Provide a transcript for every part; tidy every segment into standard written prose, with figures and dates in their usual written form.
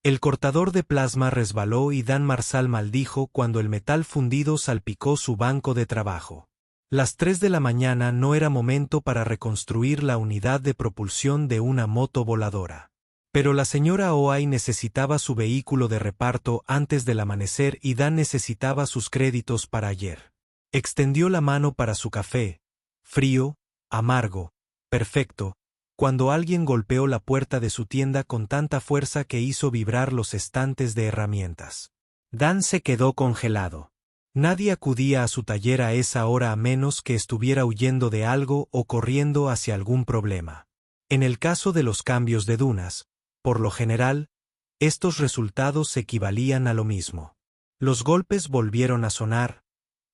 El cortador de plasma resbaló y Dan Marshall maldijo cuando el metal fundido salpicó su banco de trabajo. Las 3 de la mañana no era momento para reconstruir la unidad de propulsión de una moto voladora. Pero la señora Oai necesitaba su vehículo de reparto antes del amanecer y Dan necesitaba sus créditos para ayer. Extendió la mano para su café, frío, amargo, perfecto, cuando alguien golpeó la puerta de su tienda con tanta fuerza que hizo vibrar los estantes de herramientas. Dan se quedó congelado. Nadie acudía a su taller a esa hora a menos que estuviera huyendo de algo o corriendo hacia algún problema. En el caso de los cambios de dunas, por lo general, estos resultados equivalían a lo mismo. Los golpes volvieron a sonar,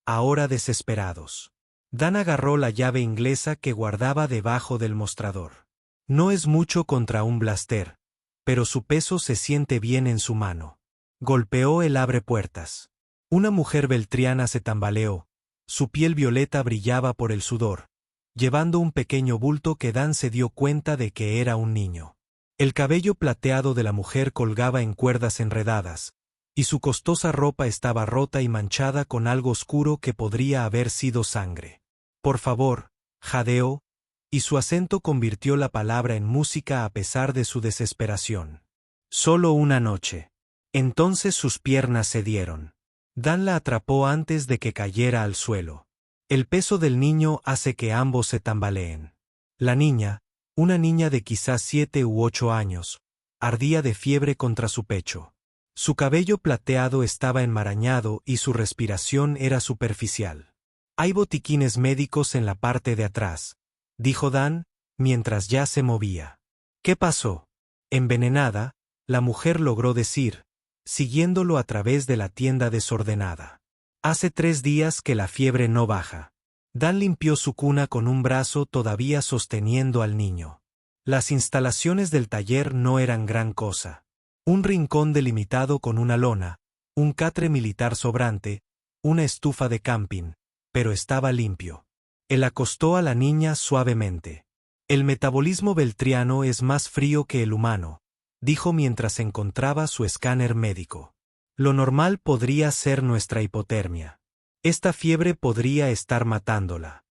ahora desesperados. Dan agarró la llave inglesa que guardaba debajo del mostrador. No es mucho contra un blaster, pero su peso se siente bien en su mano. Golpeó el abrepuertas. Una mujer beltriana se tambaleó, su piel violeta brillaba por el sudor, llevando un pequeño bulto que Dan se dio cuenta de que era un niño. El cabello plateado de la mujer colgaba en cuerdas enredadas, y su costosa ropa estaba rota y manchada con algo oscuro que podría haber sido sangre. Por favor, jadeó, y su acento convirtió la palabra en música a pesar de su desesperación. Solo una noche. Entonces sus piernas cedieron. Dan la atrapó antes de que cayera al suelo. El peso del niño hace que ambos se tambaleen. La niña, una niña de quizás 7 u 8 años, ardía de fiebre contra su pecho. Su cabello plateado estaba enmarañado y su respiración era superficial. Hay botiquines médicos en la parte de atrás, dijo Dan, mientras ya se movía. ¿Qué pasó? Envenenada, la mujer logró decir, siguiéndolo a través de la tienda desordenada. Hace 3 días que la fiebre no baja. Dan limpió su cuna con un brazo todavía sosteniendo al niño. Las instalaciones del taller no eran gran cosa. Un rincón delimitado con una lona, un catre militar sobrante, una estufa de camping, pero estaba limpio. Él acostó a la niña suavemente. El metabolismo beltriano es más frío que el humano, dijo mientras encontraba su escáner médico. Lo normal podría ser nuestra hipotermia. Esta fiebre podría estar matándola.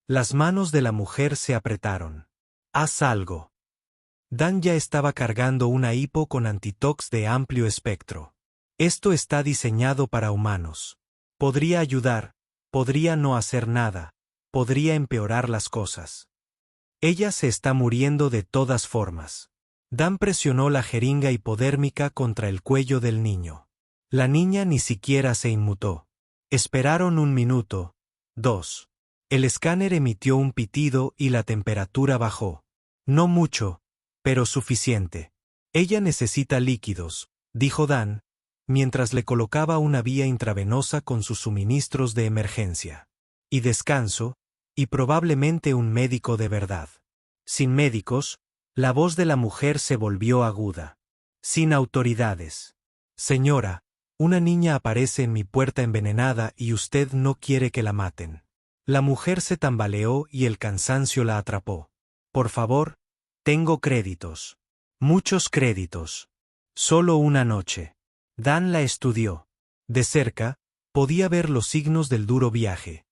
Las manos de la mujer se apretaron. Haz algo. Dan ya estaba cargando una hipo con antitox de amplio espectro. Esto está diseñado para humanos. Podría ayudar, podría no hacer nada, podría empeorar las cosas. Ella se está muriendo de todas formas. Dan presionó la jeringa hipodérmica contra el cuello del niño. La niña ni siquiera se inmutó. Esperaron 1 minuto, 2. El escáner emitió un pitido y la temperatura bajó. No mucho, pero suficiente. Ella necesita líquidos, dijo Dan, mientras le colocaba una vía intravenosa con sus suministros de emergencia. Y descanso, y probablemente un médico de verdad. Sin médicos, la voz de la mujer se volvió aguda. Sin autoridades. Señora, una niña aparece en mi puerta envenenada y usted no quiere que la maten. La mujer se tambaleó y el cansancio la atrapó. Por favor, tengo créditos. Muchos créditos. Solo una noche. Dan la estudió. De cerca, podía ver los signos del duro viaje.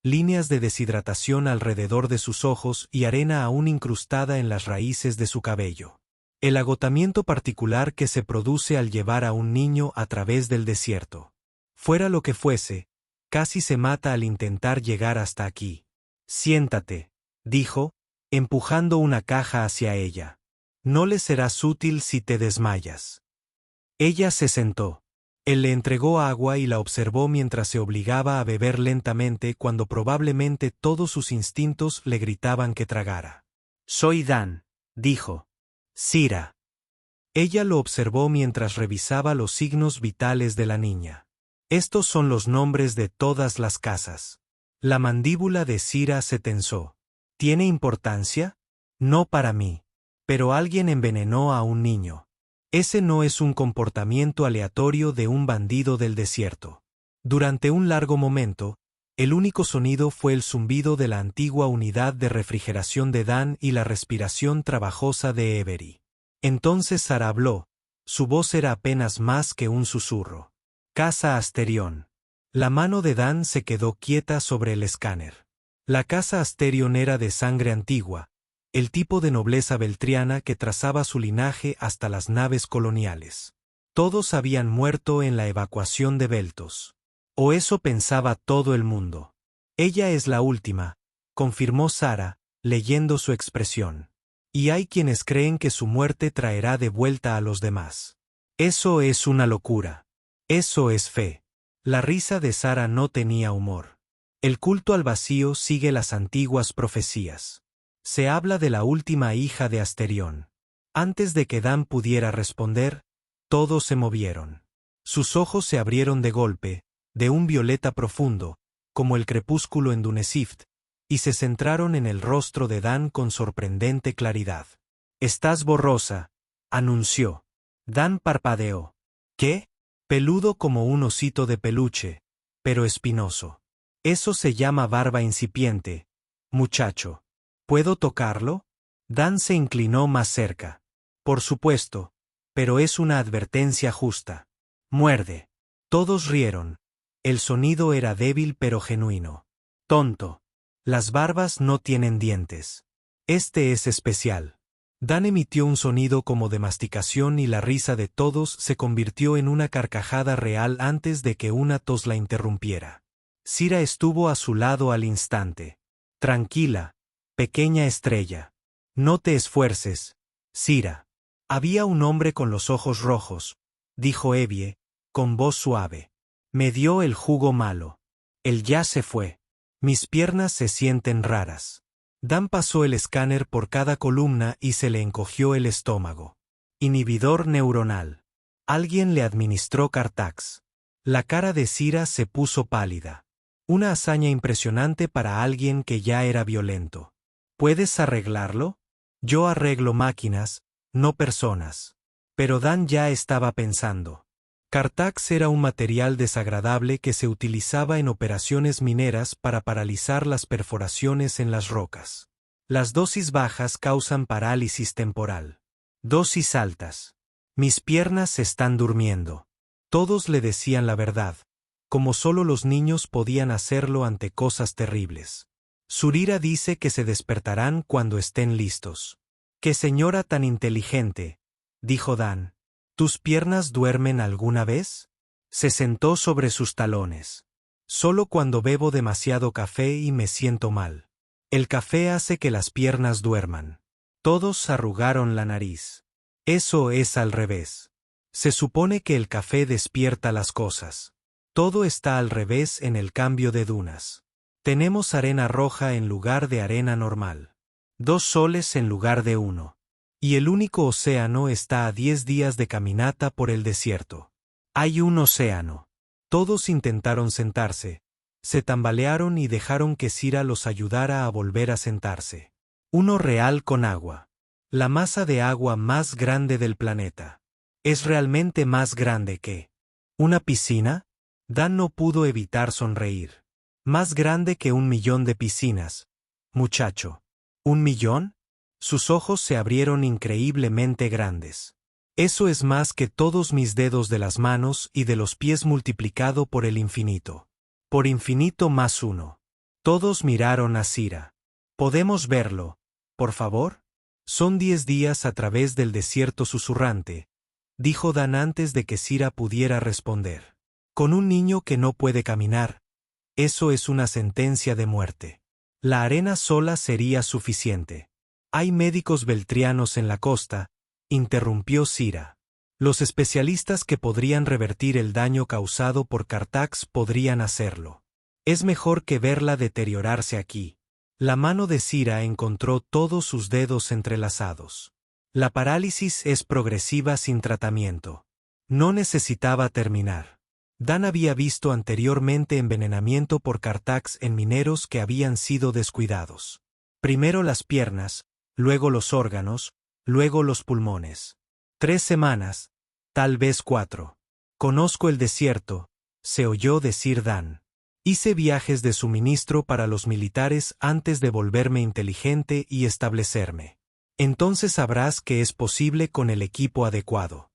Líneas de deshidratación alrededor de sus ojos y arena aún incrustada en las raíces de su cabello. El agotamiento particular que se produce al llevar a un niño a través del desierto. Fuera lo que fuese, casi se mata al intentar llegar hasta aquí. Siéntate, dijo, empujando una caja hacia ella. No le serás útil si te desmayas. Ella se sentó. Él le entregó agua y la observó mientras se obligaba a beber lentamente cuando probablemente todos sus instintos le gritaban que tragara. Soy Dan, dijo. Sira. Ella lo observó mientras revisaba los signos vitales de la niña. Estos son los nombres de todas las casas. La mandíbula de Sira se tensó. ¿Tiene importancia? No para mí. Pero alguien envenenó a un niño. Ese no es un comportamiento aleatorio de un bandido del desierto. Durante un largo momento, el único sonido fue el zumbido de la antigua unidad de refrigeración de Dan y la respiración trabajosa de Avery. Entonces Sara habló, Su voz era apenas más que un susurro. Casa Asterión. La mano de Dan se quedó quieta sobre el escáner. La casa Asterión era de sangre antigua, el tipo de nobleza beltriana que trazaba su linaje hasta las naves coloniales. Todos habían muerto en la evacuación de Beltos. O eso pensaba todo el mundo. Ella es la última, confirmó Sara, leyendo su expresión. Y hay quienes creen que su muerte traerá de vuelta a los demás. Eso es una locura. Eso es fe. La risa de Sara no tenía humor. El culto al vacío sigue las antiguas profecías. Se habla de la última hija de Asterión. Antes de que Dan pudiera responder, todos se movieron. Sus ojos se abrieron de golpe, de un violeta profundo, como el crepúsculo en Dunesift, y se centraron en el rostro de Dan con sorprendente claridad. «Estás borrosa», anunció. Dan parpadeó. «¿Qué?» Peludo como un osito de peluche, pero espinoso. «Eso se llama barba incipiente, muchacho. ¿Puedo tocarlo?» Dan se inclinó más cerca. «Por supuesto, pero es una advertencia justa. Muerde». Todos rieron. El sonido era débil pero genuino. «Tonto. Las barbas no tienen dientes. Este es especial». Dan emitió un sonido como de masticación y la risa de todos se convirtió en una carcajada real antes de que una tos la interrumpiera. Sira estuvo a su lado al instante. «Tranquila, pequeña estrella. No te esfuerces, Sira». «Había un hombre con los ojos rojos», dijo Evie, con voz suave. «Me dio el jugo malo. Él ya se fue. Mis piernas se sienten raras». Dan pasó el escáner por cada columna y se le encogió el estómago. Inhibidor neuronal. Alguien le administró Cartax. La cara de Sira se puso pálida. Una hazaña impresionante para alguien que ya era violento. ¿Puedes arreglarlo? Yo arreglo máquinas, no personas. Pero Dan ya estaba pensando. Cartax era un material desagradable que se utilizaba en operaciones mineras para paralizar las perforaciones en las rocas. Las dosis bajas causan parálisis temporal. Dosis altas. Mis piernas están durmiendo. Todos le decían la verdad, como solo los niños podían hacerlo ante cosas terribles. Surira dice que se despertarán cuando estén listos. «¡Qué señora tan inteligente!», dijo Dan. «¿Tus piernas duermen alguna vez?» Se sentó sobre sus talones. «Solo cuando bebo demasiado café y me siento mal. El café hace que las piernas duerman». Todos arrugaron la nariz. «Eso es al revés. Se supone que el café despierta las cosas. Todo está al revés en el cambio de dunas. Tenemos arena roja en lugar de arena normal. 2 soles en lugar de 1. Y el único océano está a 10 días de caminata por el desierto. Hay un océano». Todos intentaron sentarse. Se tambalearon y dejaron que Sira los ayudara a volver a sentarse. «Uno real con agua. La masa de agua más grande del planeta. Es realmente más grande que... ¿Una piscina?» Dan no pudo evitar sonreír. «Más grande que 1 millón de piscinas, muchacho». ¿1 millón? Sus ojos se abrieron increíblemente grandes. «Eso es más que todos mis dedos de las manos y de los pies multiplicado por el infinito. Por infinito más 1. Todos miraron a Sira. «¿Podemos verlo, por favor?» «Son 10 días a través del desierto susurrante», dijo Dan antes de que Sira pudiera responder. «Con un niño que no puede caminar. Eso es una sentencia de muerte. La arena sola sería suficiente». «Hay médicos beltrianos en la costa», interrumpió Sira. «Los especialistas que podrían revertir el daño causado por Cartax podrían hacerlo. Es mejor que verla deteriorarse aquí». La mano de Sira encontró todos sus dedos entrelazados. «La parálisis es progresiva sin tratamiento. No necesitaba terminar». Dan había visto anteriormente envenenamiento por Cartax en mineros que habían sido descuidados. Primero las piernas, luego los órganos, luego los pulmones. 3 semanas, tal vez 4. «Conozco el desierto», se oyó decir Dan. «Hice viajes de suministro para los militares antes de volverme inteligente y establecerme. Entonces sabrás que es posible con el equipo adecuado».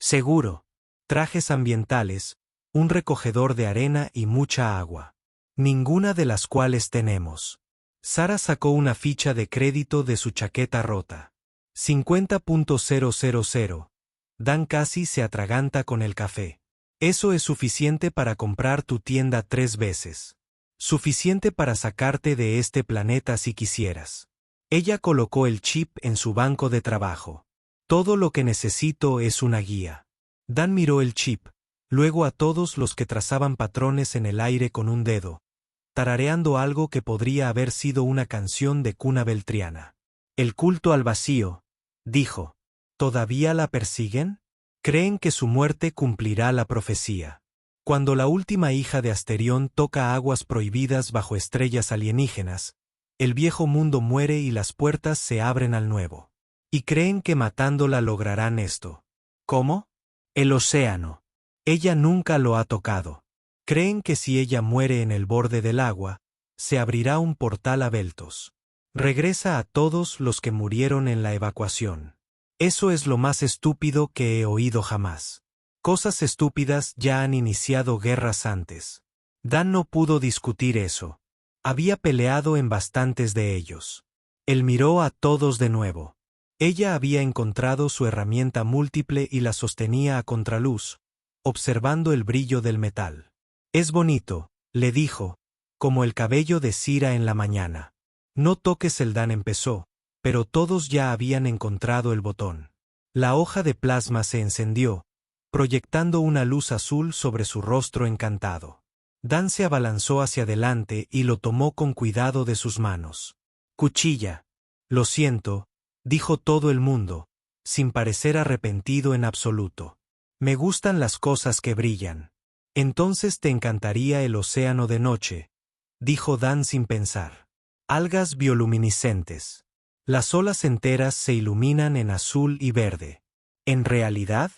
Seguro. Trajes ambientales, un recogedor de arena y mucha agua. Ninguna de las cuales tenemos. Sara sacó una ficha de crédito de su chaqueta rota. 50.000. Dan casi se atraganta con el café. Eso es suficiente para comprar tu tienda 3 veces. Suficiente para sacarte de este planeta si quisieras. Ella colocó el chip en su banco de trabajo. Todo lo que necesito es una guía. Dan miró el chip, luego a todos los que trazaban patrones en el aire con un dedo, tarareando algo que podría haber sido una canción de cuna beltriana. El culto al vacío, dijo. ¿Todavía la persiguen? Creen que su muerte cumplirá la profecía. Cuando la última hija de Asterión toca aguas prohibidas bajo estrellas alienígenas, el viejo mundo muere y las puertas se abren al nuevo. Y creen que matándola lograrán esto. ¿Cómo? El océano. Ella nunca lo ha tocado. Creen que si ella muere en el borde del agua, se abrirá un portal a Beltos. Regresa a todos los que murieron en la evacuación. Eso es lo más estúpido que he oído jamás. Cosas estúpidas ya han iniciado guerras antes. Dan no pudo discutir eso. Había peleado en bastantes de ellos. Él miró a todos de nuevo. Ella había encontrado su herramienta múltiple y la sostenía a contraluz, observando el brillo del metal. Es bonito, le dijo, como el cabello de Cira en la mañana. No toques el Dan empezó, pero todos ya habían encontrado el botón. La hoja de plasma se encendió, proyectando una luz azul sobre su rostro encantado. Dan se abalanzó hacia adelante y lo tomó con cuidado de sus manos. Cuchilla. Lo siento, dijo todo el mundo, sin parecer arrepentido en absoluto. Me gustan las cosas que brillan. Entonces te encantaría el océano de noche, dijo Dan sin pensar. Algas bioluminiscentes. Las olas enteras se iluminan en azul y verde. En realidad,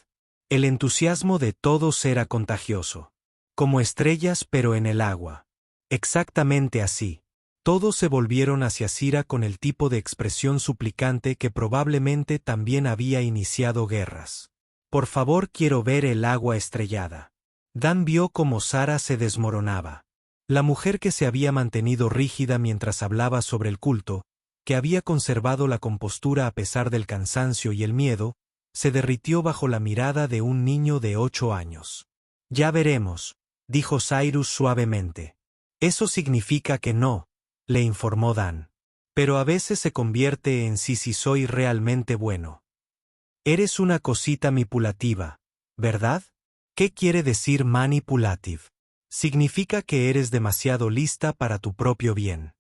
el entusiasmo de todos era contagioso. Como estrellas pero en el agua. Exactamente así. Todos se volvieron hacia Cira con el tipo de expresión suplicante que probablemente también había iniciado guerras. Por favor, quiero ver el agua estrellada. Dan vio cómo Sara se desmoronaba. La mujer que se había mantenido rígida mientras hablaba sobre el culto, que había conservado la compostura a pesar del cansancio y el miedo, se derritió bajo la mirada de un niño de 8 años. Ya veremos, dijo Cyrus suavemente. Eso significa que no, le informó Dan. Pero a veces se convierte en si soy realmente bueno. Eres una cosita manipulativa, ¿verdad? ¿Qué quiere decir manipulative? Significa que eres demasiado lista para tu propio bien.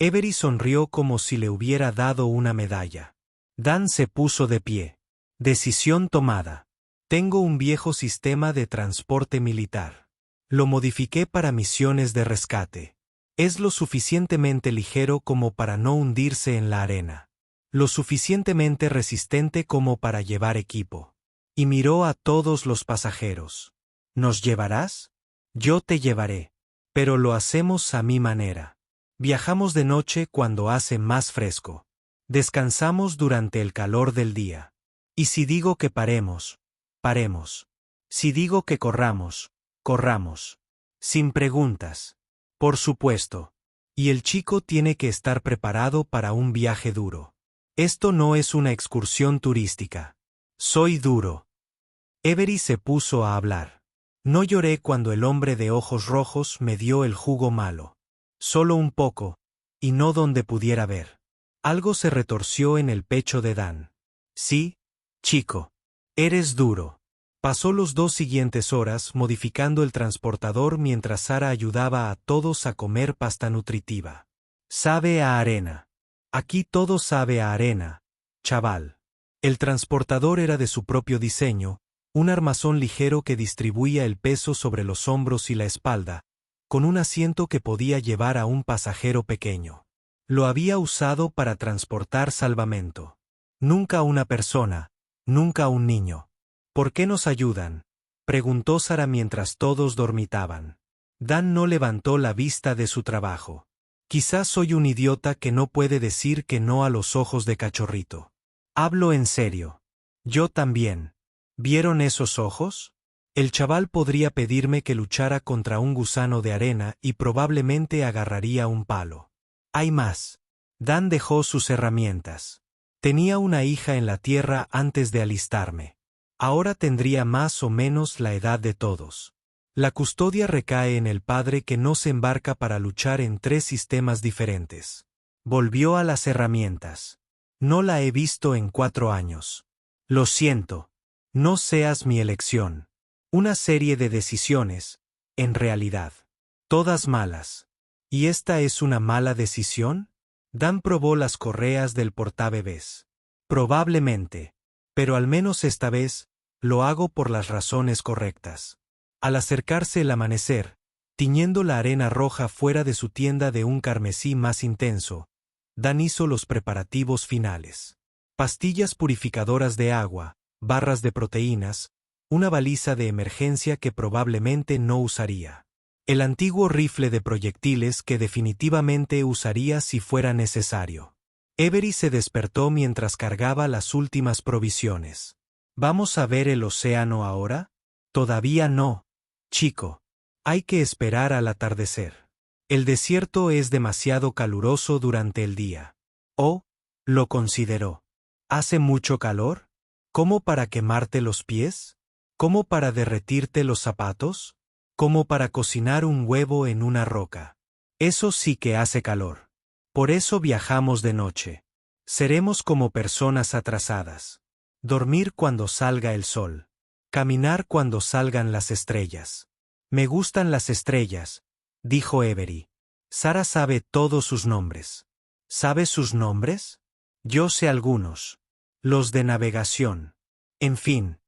Avery sonrió como si le hubiera dado una medalla. Dan se puso de pie. Decisión tomada. Tengo un viejo sistema de transporte militar. Lo modifiqué para misiones de rescate. Es lo suficientemente ligero como para no hundirse en la arena. Lo suficientemente resistente como para llevar equipo. Y miró a todos los pasajeros. ¿Nos llevarás? Yo te llevaré. Pero lo hacemos a mi manera. Viajamos de noche cuando hace más fresco. Descansamos durante el calor del día. Y si digo que paremos, paremos. Si digo que corramos, corramos. Sin preguntas. Por supuesto. Y el chico tiene que estar preparado para un viaje duro. Esto no es una excursión turística. Soy duro. Avery se puso a hablar. No lloré cuando el hombre de ojos rojos me dio el jugo malo. Solo un poco, y no donde pudiera ver. Algo se retorció en el pecho de Dan. Sí, chico. Eres duro. Pasó los 2 siguientes horas modificando el transportador mientras Sara ayudaba a todos a comer pasta nutritiva. Sabe a arena. Aquí todo sabe a arena, chaval. El transportador era de su propio diseño, un armazón ligero que distribuía el peso sobre los hombros y la espalda, con un asiento que podía llevar a un pasajero pequeño. Lo había usado para transportar salvamento. Nunca una persona, nunca un niño. ¿Por qué nos ayudan?, preguntó Sara mientras todos dormitaban. Dan no levantó la vista de su trabajo. Quizás soy un idiota que no puede decir que no a los ojos de cachorrito. Hablo en serio. Yo también. ¿Vieron esos ojos? El chaval podría pedirme que luchara contra un gusano de arena y probablemente agarraría un palo. Hay más. Dan dejó sus herramientas. Tenía una hija en la tierra antes de alistarme. Ahora tendría más o menos la edad de todos. La custodia recae en el padre que no se embarca para luchar en 3 sistemas diferentes. Volvió a las herramientas. No la he visto en 4 años. Lo siento. No seas mi elección. Una serie de decisiones, en realidad. Todas malas. ¿Y esta es una mala decisión? Dan probó las correas del portabebés. Probablemente. Pero al menos esta vez, lo hago por las razones correctas. Al acercarse el amanecer, tiñendo la arena roja fuera de su tienda de un carmesí más intenso, Dan hizo los preparativos finales. Pastillas purificadoras de agua, barras de proteínas, una baliza de emergencia que probablemente no usaría. El antiguo rifle de proyectiles que definitivamente usaría si fuera necesario. Avery se despertó mientras cargaba las últimas provisiones. ¿Vamos a ver el océano ahora? Todavía no, chico. Hay que esperar al atardecer. El desierto es demasiado caluroso durante el día. Oh, lo consideró. ¿Hace mucho calor? ¿Cómo para quemarte los pies? ¿Cómo para derretirte los zapatos? ¿Cómo para cocinar un huevo en una roca? Eso sí que hace calor. Por eso viajamos de noche. Seremos como personas atrasadas. Dormir cuando salga el sol. Caminar cuando salgan las estrellas. Me gustan las estrellas, dijo Avery. Sara sabe todos sus nombres. ¿Sabes sus nombres? Yo sé algunos. Los de navegación. En fin.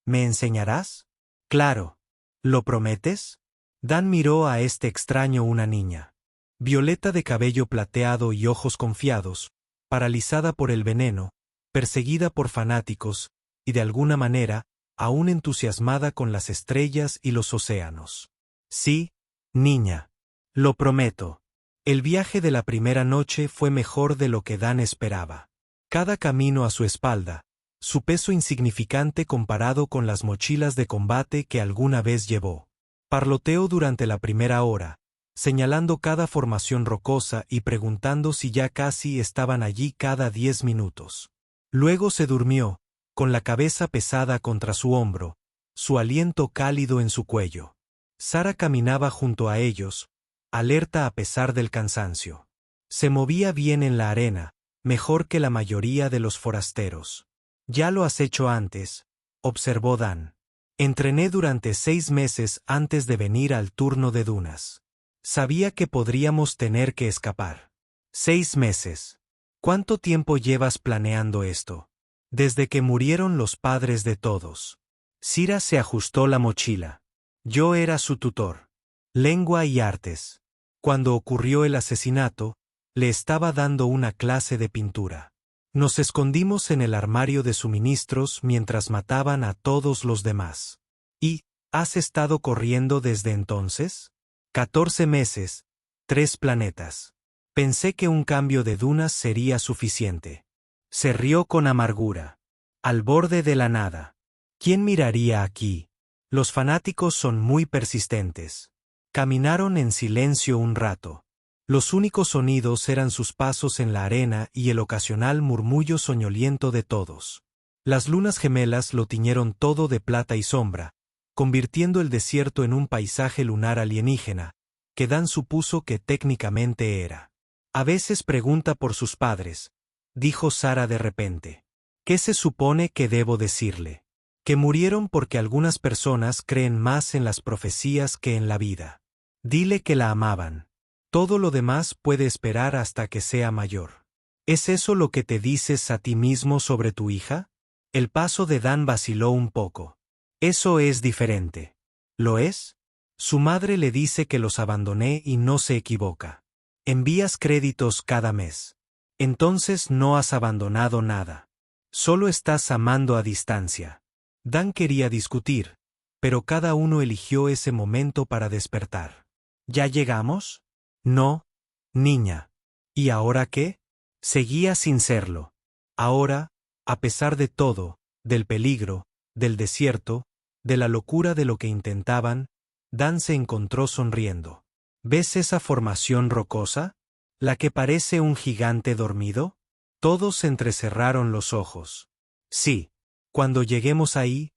¿Me enseñarás? Claro. ¿Lo prometes? Dan miró a este extraño una niña. Violeta de cabello plateado y ojos confiados, paralizada por el veneno, perseguida por fanáticos, y de alguna manera, aún entusiasmada con las estrellas y los océanos. Sí, niña. Lo prometo. El viaje de la primera noche fue mejor de lo que Dan esperaba. Cada camino a su espalda, su peso insignificante comparado con las mochilas de combate que alguna vez llevó. Parloteó durante la primera hora, señalando cada formación rocosa y preguntando si ya casi estaban allí cada 10 minutos. Luego se durmió, con la cabeza pesada contra su hombro, su aliento cálido en su cuello. Sara caminaba junto a ellos, alerta a pesar del cansancio. Se movía bien en la arena, mejor que la mayoría de los forasteros. Ya lo has hecho antes, observó Dan. Entrené durante 6 meses antes de venir al turno de dunas. Sabía que podríamos tener que escapar. 6 meses. ¿Cuánto tiempo llevas planeando esto? Desde que murieron los padres de todos. Sira se ajustó la mochila. Yo era su tutor. Lengua y artes. Cuando ocurrió el asesinato, le estaba dando una clase de pintura. Nos escondimos en el armario de suministros mientras mataban a todos los demás. ¿Y, has estado corriendo desde entonces? 14 meses, 3 planetas. Pensé que un cambio de dunas sería suficiente. Se rió con amargura. Al borde de la nada. ¿Quién miraría aquí? Los fanáticos son muy persistentes. Caminaron en silencio un rato. Los únicos sonidos eran sus pasos en la arena y el ocasional murmullo soñoliento de todos. Las lunas gemelas lo tiñeron todo de plata y sombra, convirtiendo el desierto en un paisaje lunar alienígena, que Dan supuso que técnicamente era. A veces pregunta por sus padres, dijo Sara de repente. ¿Qué se supone que debo decirle? Que murieron porque algunas personas creen más en las profecías que en la vida. Dile que la amaban. Todo lo demás puede esperar hasta que sea mayor. ¿Es eso lo que te dices a ti mismo sobre tu hija? El paso de Dan vaciló un poco. Eso es diferente. ¿Lo es? Su madre le dice que los abandoné y no se equivoca. Envías créditos cada mes. Entonces no has abandonado nada. Solo estás amando a distancia. Dan quería discutir, pero cada uno eligió ese momento para despertar. ¿Ya llegamos? No, niña. ¿Y ahora qué? Seguía sin serlo. Ahora, a pesar de todo, del peligro, del desierto, de la locura de lo que intentaban, Dan se encontró sonriendo. ¿Ves esa formación rocosa? ¿La que parece un gigante dormido? Todos entrecerraron los ojos. Sí. Cuando lleguemos ahí,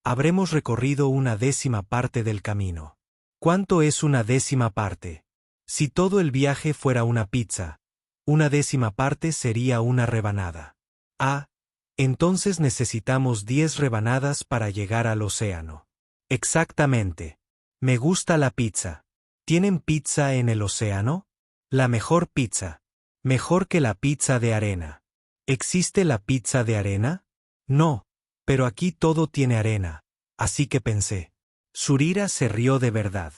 habremos recorrido 1/10 parte del camino. ¿Cuánto es 1/10 parte? Si todo el viaje fuera una pizza, 1/10 parte sería una rebanada. Ah, entonces necesitamos 10 rebanadas para llegar al océano. Exactamente. Me gusta la pizza. ¿Tienen pizza en el océano? La mejor pizza. Mejor que la pizza de arena. ¿Existe la pizza de arena? No, pero aquí todo tiene arena, así que pensé. Surira se rió de verdad.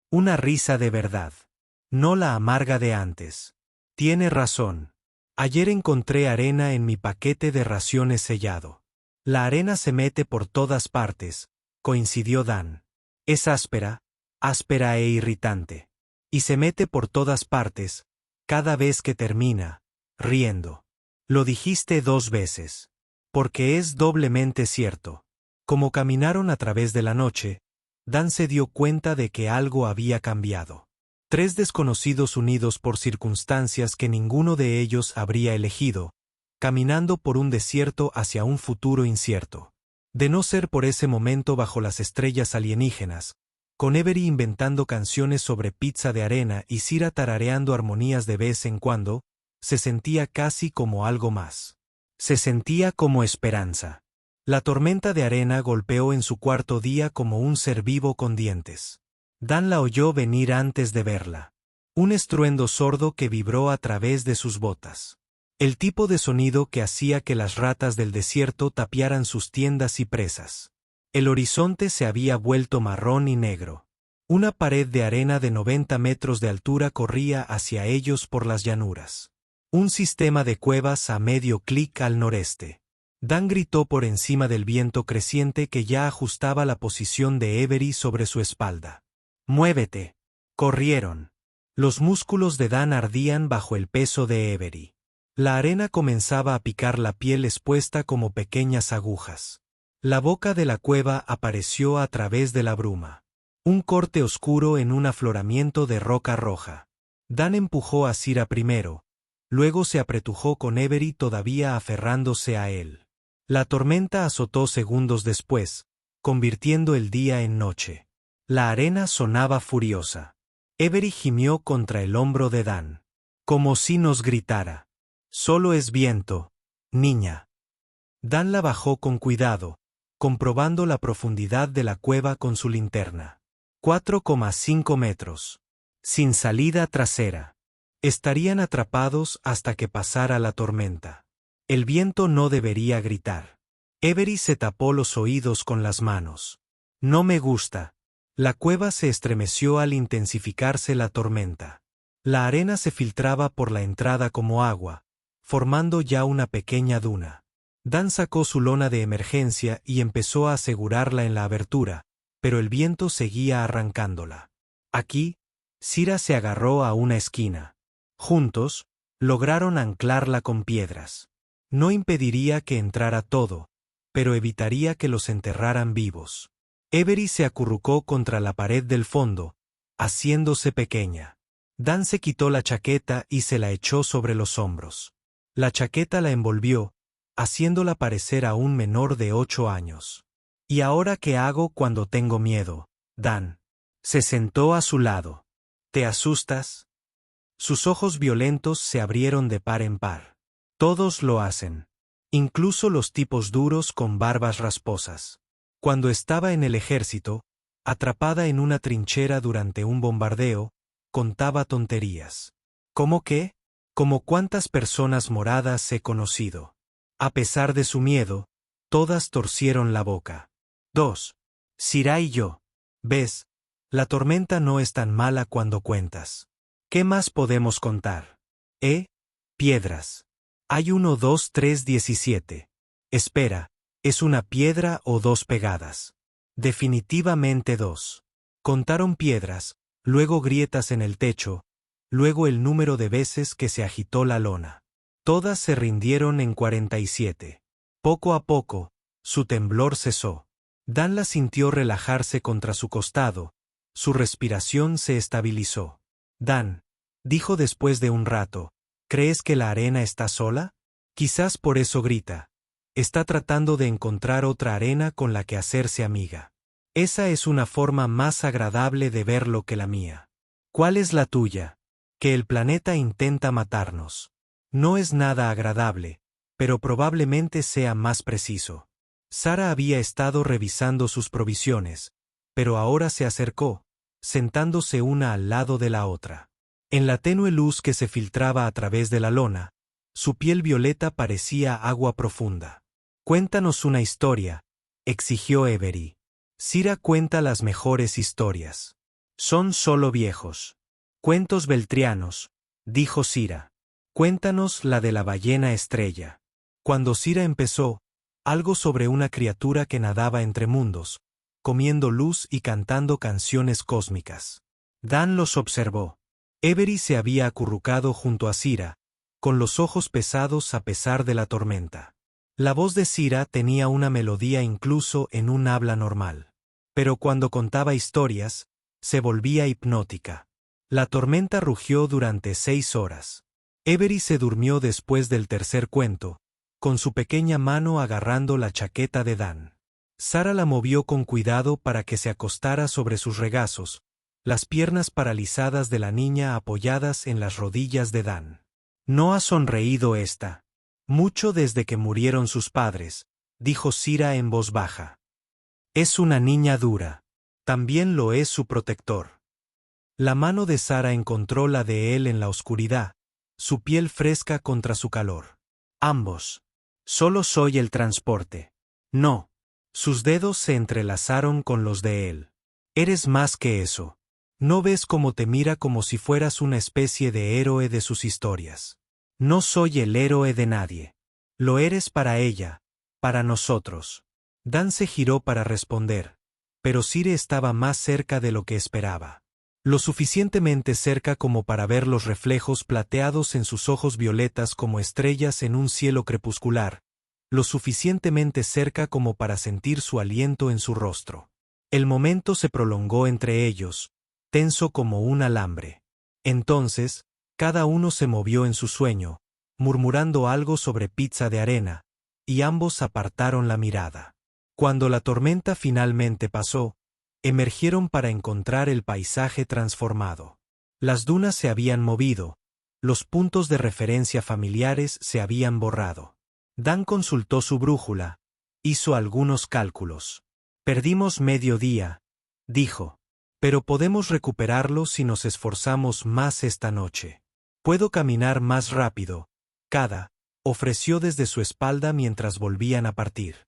Una risa de verdad. No la amarga de antes. Tiene razón. Ayer encontré arena en mi paquete de raciones sellado. La arena se mete por todas partes, coincidió Dan. Es áspera e irritante. Y se mete por todas partes, cada vez que termina, riendo. Lo dijiste 2 veces. Porque es doblemente cierto. Como caminaron a través de la noche, Dan se dio cuenta de que algo había cambiado. 3 desconocidos unidos por circunstancias que ninguno de ellos habría elegido, caminando por un desierto hacia un futuro incierto. De no ser por ese momento bajo las estrellas alienígenas, con Avery inventando canciones sobre pizza de arena y Sira tarareando armonías de vez en cuando, se sentía casi como algo más. Se sentía como esperanza. La tormenta de arena golpeó en su cuarto día como un ser vivo con dientes. Dan la oyó venir antes de verla. Un estruendo sordo que vibró a través de sus botas. El tipo de sonido que hacía que las ratas del desierto tapiaran sus tiendas y presas. El horizonte se había vuelto marrón y negro. Una pared de arena de 90 metros de altura corría hacia ellos por las llanuras. Un sistema de cuevas a medio clic al noreste. Dan gritó por encima del viento creciente que ya ajustaba la posición de Avery sobre su espalda. ¡Muévete! Corrieron. Los músculos de Dan ardían bajo el peso de Avery. La arena comenzaba a picar la piel expuesta como pequeñas agujas. La boca de la cueva apareció a través de la bruma. Un corte oscuro en un afloramiento de roca roja. Dan empujó a Sira primero, luego se apretujó con Avery todavía aferrándose a él. La tormenta azotó segundos después, convirtiendo el día en noche. La arena sonaba furiosa. Avery gimió contra el hombro de Dan. Como si nos gritara. Solo es viento, niña. Dan la bajó con cuidado, comprobando la profundidad de la cueva con su linterna. 4,5 metros. Sin salida trasera. Estarían atrapados hasta que pasara la tormenta. El viento no debería gritar. Avery se tapó los oídos con las manos. No me gusta. La cueva se estremeció al intensificarse la tormenta. La arena se filtraba por la entrada como agua, formando ya una pequeña duna. Dan sacó su lona de emergencia y empezó a asegurarla en la abertura, pero el viento seguía arrancándola. Aquí, Sira se agarró a una esquina. Juntos, lograron anclarla con piedras. No impediría que entrara todo, pero evitaría que los enterraran vivos. Avery se acurrucó contra la pared del fondo, haciéndose pequeña. Dan se quitó la chaqueta y se la echó sobre los hombros. La chaqueta la envolvió, haciéndola parecer aún menor de 8 años. ¿Y ahora qué hago cuando tengo miedo, Dan? Se sentó a su lado. ¿Te asustas? Sus ojos violentos se abrieron de par en par. Todos lo hacen. Incluso los tipos duros con barbas rasposas. Cuando estaba en el ejército, atrapada en una trinchera durante un bombardeo, contaba tonterías. ¿Cómo qué? Como cuántas personas moradas he conocido. A pesar de su miedo, todas torcieron la boca. 2. Sira y yo. ¿Ves? La tormenta no es tan mala cuando cuentas. ¿Qué más podemos contar? Piedras. Hay 1, 2, 3, 17. Espera, ¿es una piedra o 2 pegadas? Definitivamente 2. Contaron piedras, luego grietas en el techo, luego el número de veces que se agitó la lona. Todas se rindieron en 47. Poco a poco, Su temblor cesó. Dan la sintió relajarse contra su costado. Su respiración se estabilizó. Dan, dijo después de un rato, ¿crees que la arena está sola? Quizás por eso grita. Está tratando de encontrar otra arena con la que hacerse amiga. Esa es una forma más agradable de verlo que la mía. ¿Cuál es la tuya? Que el planeta intenta matarnos. No es nada agradable, pero probablemente sea más preciso. Sara había estado revisando sus provisiones, pero ahora se acercó, sentándose una al lado de la otra. En la tenue luz que se filtraba a través de la lona, su piel violeta parecía agua profunda. Cuéntanos una historia, exigió Avery. Sira cuenta las mejores historias. Son solo viejos. Cuentos beltrianos, dijo Sira. Cuéntanos la de la ballena estrella. Cuando Sira empezó, algo sobre una criatura que nadaba entre mundos, comiendo luz y cantando canciones cósmicas. Dan los observó. Avery se había acurrucado junto a Sira, con los ojos pesados a pesar de la tormenta. La voz de Sira tenía una melodía incluso en un habla normal. Pero cuando contaba historias, se volvía hipnótica. La tormenta rugió durante 6 horas. Avery se durmió después del tercer cuento, con su pequeña mano agarrando la chaqueta de Dan. Sara la movió con cuidado para que se acostara sobre sus regazos, las piernas paralizadas de la niña apoyadas en las rodillas de Dan. No ha sonreído esta. Mucho desde que murieron sus padres, dijo Sira en voz baja. Es una niña dura. También lo es su protector. La mano de Sara encontró la de él en la oscuridad, su piel fresca contra su calor. Ambos. Solo soy el transporte. No. Sus dedos se entrelazaron con los de él. Eres más que eso. ¿No ves cómo te mira como si fueras una especie de héroe de sus historias? No soy el héroe de nadie. Lo eres para ella, para nosotros. Dan se giró para responder, pero Sire estaba más cerca de lo que esperaba. Lo suficientemente cerca como para ver los reflejos plateados en sus ojos violetas como estrellas en un cielo crepuscular, lo suficientemente cerca como para sentir su aliento en su rostro. El momento se prolongó entre ellos, tenso como un alambre. Entonces, cada uno se movió en su sueño, murmurando algo sobre pizza de arena, y ambos apartaron la mirada. Cuando la tormenta finalmente pasó, emergieron para encontrar el paisaje transformado. Las dunas se habían movido, los puntos de referencia familiares se habían borrado. Dan consultó su brújula, hizo algunos cálculos. Perdimos medio día, dijo, pero podemos recuperarlo si nos esforzamos más esta noche. Puedo caminar más rápido, ofreció desde su espalda mientras volvían a partir.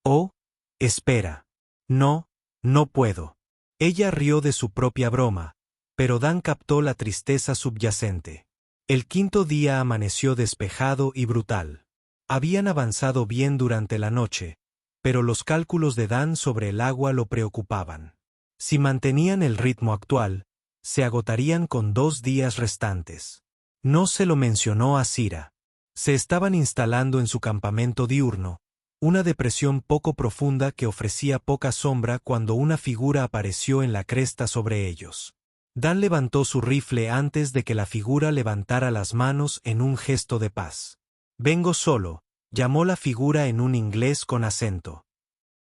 Oh, espera. No, no puedo. Ella rió de su propia broma, pero Dan captó la tristeza subyacente. El quinto día amaneció despejado y brutal. Habían avanzado bien durante la noche, pero los cálculos de Dan sobre el agua lo preocupaban. Si mantenían el ritmo actual, se agotarían con 2 días restantes. No se lo mencionó a Sira. Se estaban instalando en su campamento diurno, una depresión poco profunda que ofrecía poca sombra cuando una figura apareció en la cresta sobre ellos. Dan levantó su rifle antes de que la figura levantara las manos en un gesto de paz. Vengo solo, llamó la figura en un inglés con acento.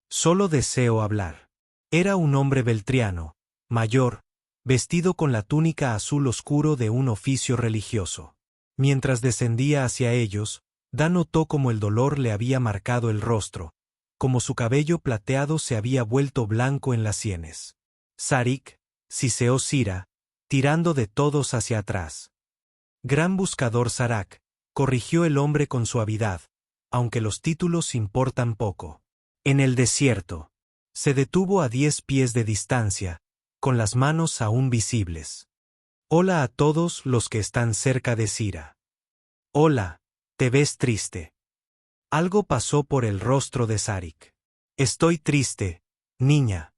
Solo deseo hablar. Era un hombre beltriano, mayor, vestido con la túnica azul oscuro de un oficio religioso. Mientras descendía hacia ellos, Dan notó como el dolor le había marcado el rostro, como su cabello plateado se había vuelto blanco en las sienes. Sarik, siseó Sira, tirando de todos hacia atrás. Gran buscador Sarak, corrigió el hombre con suavidad, aunque los títulos importan poco. En el desierto. Se detuvo a 10 pies de distancia, con las manos aún visibles. Hola a todos los que están cerca de Sira. Hola, te ves triste. Algo pasó por el rostro de Sarik. Estoy triste, niña.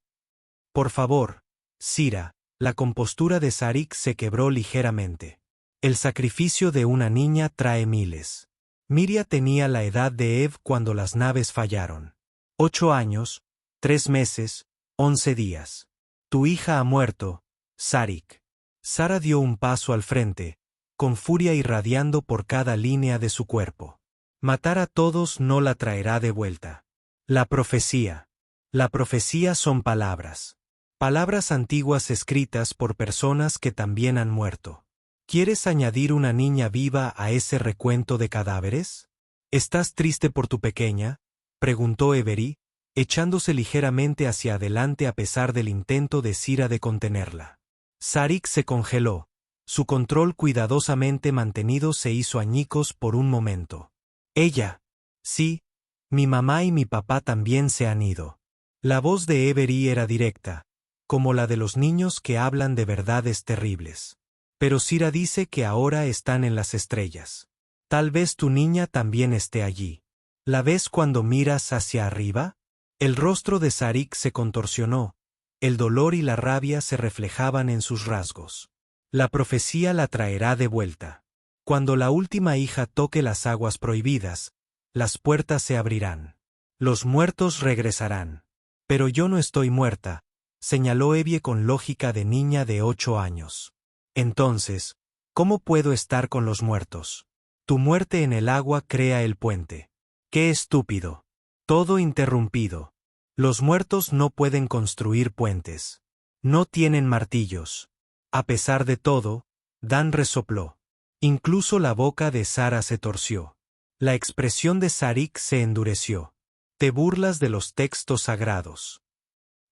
Por favor, Sira. La compostura de Sarik se quebró ligeramente. El sacrificio de una niña trae miles. Miria tenía la edad de Eve cuando las naves fallaron. 8 años, 3 meses, 11 días. Tu hija ha muerto, Sarik. Sara dio un paso al frente, con furia irradiando por cada línea de su cuerpo. Matar a todos no la traerá de vuelta. La profecía. La profecía son palabras. Palabras antiguas escritas por personas que también han muerto. ¿Quieres añadir una niña viva a ese recuento de cadáveres? ¿Estás triste por tu pequeña?, preguntó Avery, echándose ligeramente hacia adelante a pesar del intento de Sira de contenerla. Sarik se congeló. Su control cuidadosamente mantenido se hizo añicos por un momento. Ella. Sí, mi mamá y mi papá también se han ido. La voz de Avery era directa, como la de los niños que hablan de verdades terribles. Pero Sira dice que ahora están en las estrellas. Tal vez tu niña también esté allí. ¿La ves cuando miras hacia arriba? El rostro de Sarik se contorsionó. El dolor y la rabia se reflejaban en sus rasgos. La profecía la traerá de vuelta. Cuando la última hija toque las aguas prohibidas, las puertas se abrirán. Los muertos regresarán. Pero yo no estoy muerta, señaló Evie con lógica de niña de 8 años. Entonces, ¿cómo puedo estar con los muertos? Tu muerte en el agua crea el puente. ¡Qué estúpido! Todo interrumpido. Los muertos no pueden construir puentes. No tienen martillos. A pesar de todo, Dan resopló. Incluso la boca de Sara se torció. La expresión de Sarik se endureció. Te burlas de los textos sagrados.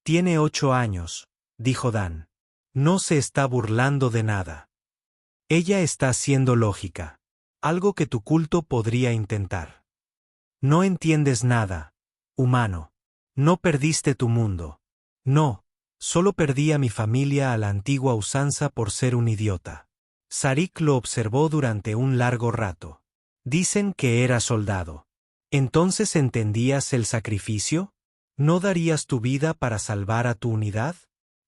Tiene 8 años, dijo Dan. No se está burlando de nada. Ella está siendo lógica. Algo que tu culto podría intentar. No entiendes nada, humano. No perdiste tu mundo. No, solo perdí a mi familia a la antigua usanza por ser un idiota. Sarik lo observó durante un largo rato. Dicen que era soldado. ¿Entonces entendías el sacrificio? ¿No darías tu vida para salvar a tu unidad?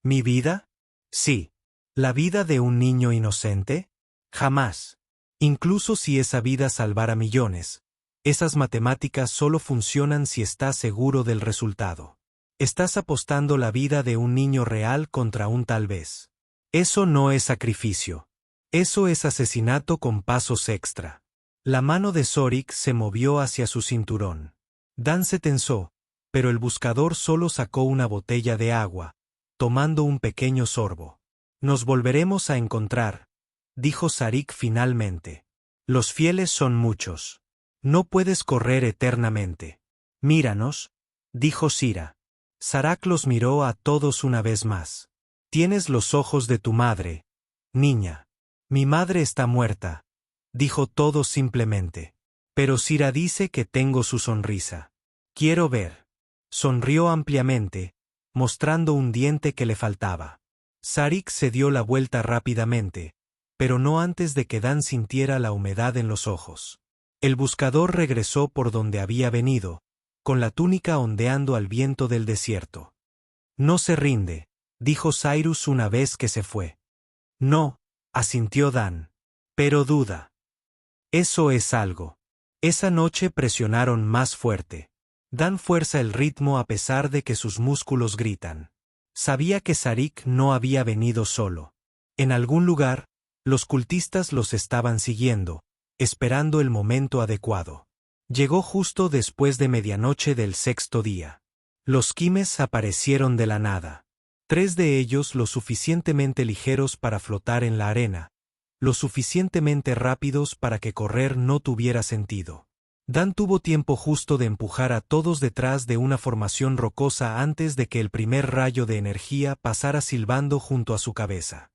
¿Mi vida? Sí. ¿La vida de un niño inocente? Jamás. Incluso si esa vida salvara millones. Esas matemáticas solo funcionan si estás seguro del resultado. Estás apostando la vida de un niño real contra un tal vez. Eso no es sacrificio. Eso es asesinato con pasos extra. La mano de Zorik se movió hacia su cinturón. Dan se tensó, pero el buscador solo sacó una botella de agua, tomando un pequeño sorbo. Nos volveremos a encontrar, dijo Sarik finalmente. Los fieles son muchos. No puedes correr eternamente. Míranos, dijo Sira. Sarak los miró a todos una vez más. Tienes los ojos de tu madre, niña. Mi madre está muerta, dijo todo simplemente. Pero Sira dice que tengo su sonrisa. Quiero ver. Sonrió ampliamente, mostrando un diente que le faltaba. Sarik se dio la vuelta rápidamente, pero no antes de que Dan sintiera la humedad en los ojos. El buscador regresó por donde había venido, con la túnica ondeando al viento del desierto. No se rinde, dijo Cyrus una vez que se fue. No, asintió Dan. Pero duda. Eso es algo. Esa noche presionaron más fuerte. Dan fuerza el ritmo a pesar de que sus músculos gritan. Sabía que Sarik no había venido solo. En algún lugar, los cultistas los estaban siguiendo, esperando el momento adecuado. Llegó justo después de medianoche del 6º día. Los quimes aparecieron de la nada. 3 de ellos lo suficientemente ligeros para flotar en la arena, lo suficientemente rápidos para que correr no tuviera sentido. Dan tuvo tiempo justo de empujar a todos detrás de una formación rocosa antes de que el primer rayo de energía pasara silbando junto a su cabeza.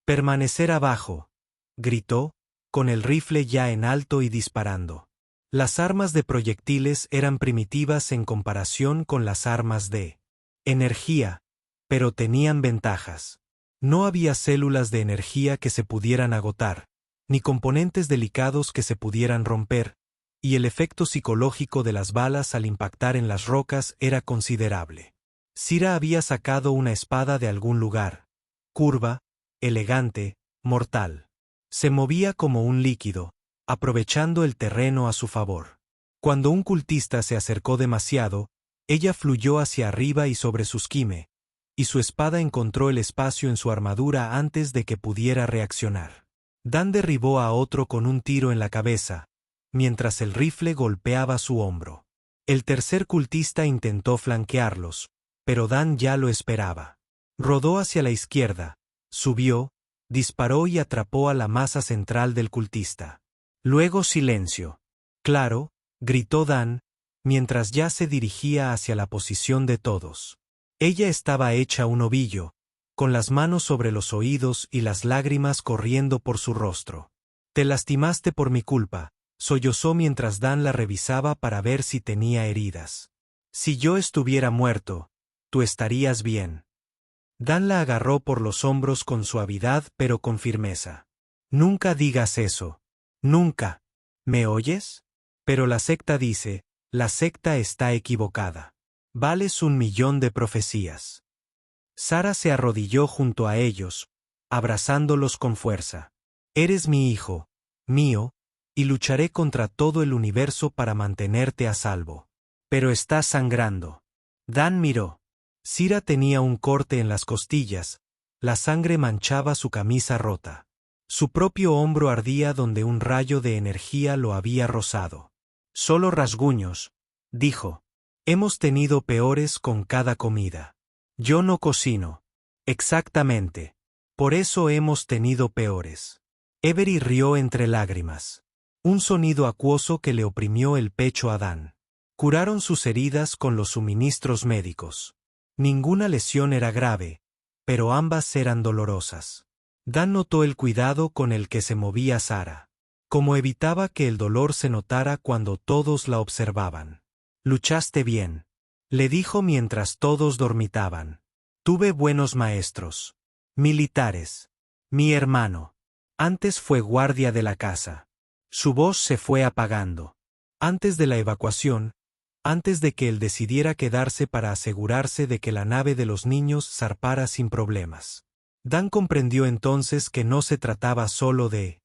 «Permanecer abajo», gritó, con el rifle ya en alto y disparando. Las armas de proyectiles eran primitivas en comparación con las armas de energía, pero tenían ventajas. No había células de energía que se pudieran agotar, ni componentes delicados que se pudieran romper, y el efecto psicológico de las balas al impactar en las rocas era considerable. Sira había sacado una espada de algún lugar, curva, elegante, mortal. Se movía como un líquido, aprovechando el terreno a su favor. Cuando un cultista se acercó demasiado, Ella fluyó hacia arriba y sobre su esquime, y su espada encontró el espacio en su armadura antes de que pudiera reaccionar. Dan derribó a otro con un tiro en la cabeza, mientras el rifle golpeaba su hombro. El tercer cultista intentó flanquearlos, pero Dan ya lo esperaba. Rodó hacia la izquierda, subió, disparó y atrapó a la masa central del cultista. Luego silencio. Claro, gritó Dan, mientras ya se dirigía hacia la posición de todos. Ella estaba hecha un ovillo, con las manos sobre los oídos y las lágrimas corriendo por su rostro. Te lastimaste por mi culpa, sollozó mientras Dan la revisaba para ver si tenía heridas. Si yo estuviera muerto, tú estarías bien. Dan la agarró por los hombros con suavidad pero con firmeza. Nunca digas eso. Nunca. ¿Me oyes? Pero la secta dice, la secta está equivocada. Vales 1.000.000 de profecías. Sara se arrodilló junto a ellos, abrazándolos con fuerza. Eres mi hijo, mío, y lucharé contra todo el universo para mantenerte a salvo. Pero estás sangrando. Dan miró. Sira tenía un corte en las costillas, la sangre manchaba su camisa rota. Su propio hombro ardía donde un rayo de energía lo había rozado. Solo rasguños, dijo. Hemos tenido peores con cada comida. Yo no cocino. Exactamente. Por eso hemos tenido peores. Avery rió entre lágrimas. Un sonido acuoso que le oprimió el pecho a Dan. Curaron sus heridas con los suministros médicos. Ninguna lesión era grave, pero ambas eran dolorosas. Dan notó el cuidado con el que se movía Sara. Como evitaba que el dolor se notara cuando todos la observaban. Luchaste bien, le dijo mientras todos dormitaban. Tuve buenos maestros. Militares. Mi hermano. Antes fue guardia de la casa. Su voz se fue apagando. Antes de la evacuación, antes de que él decidiera quedarse para asegurarse de que la nave de los niños zarpara sin problemas. Dan comprendió entonces que no se trataba solo de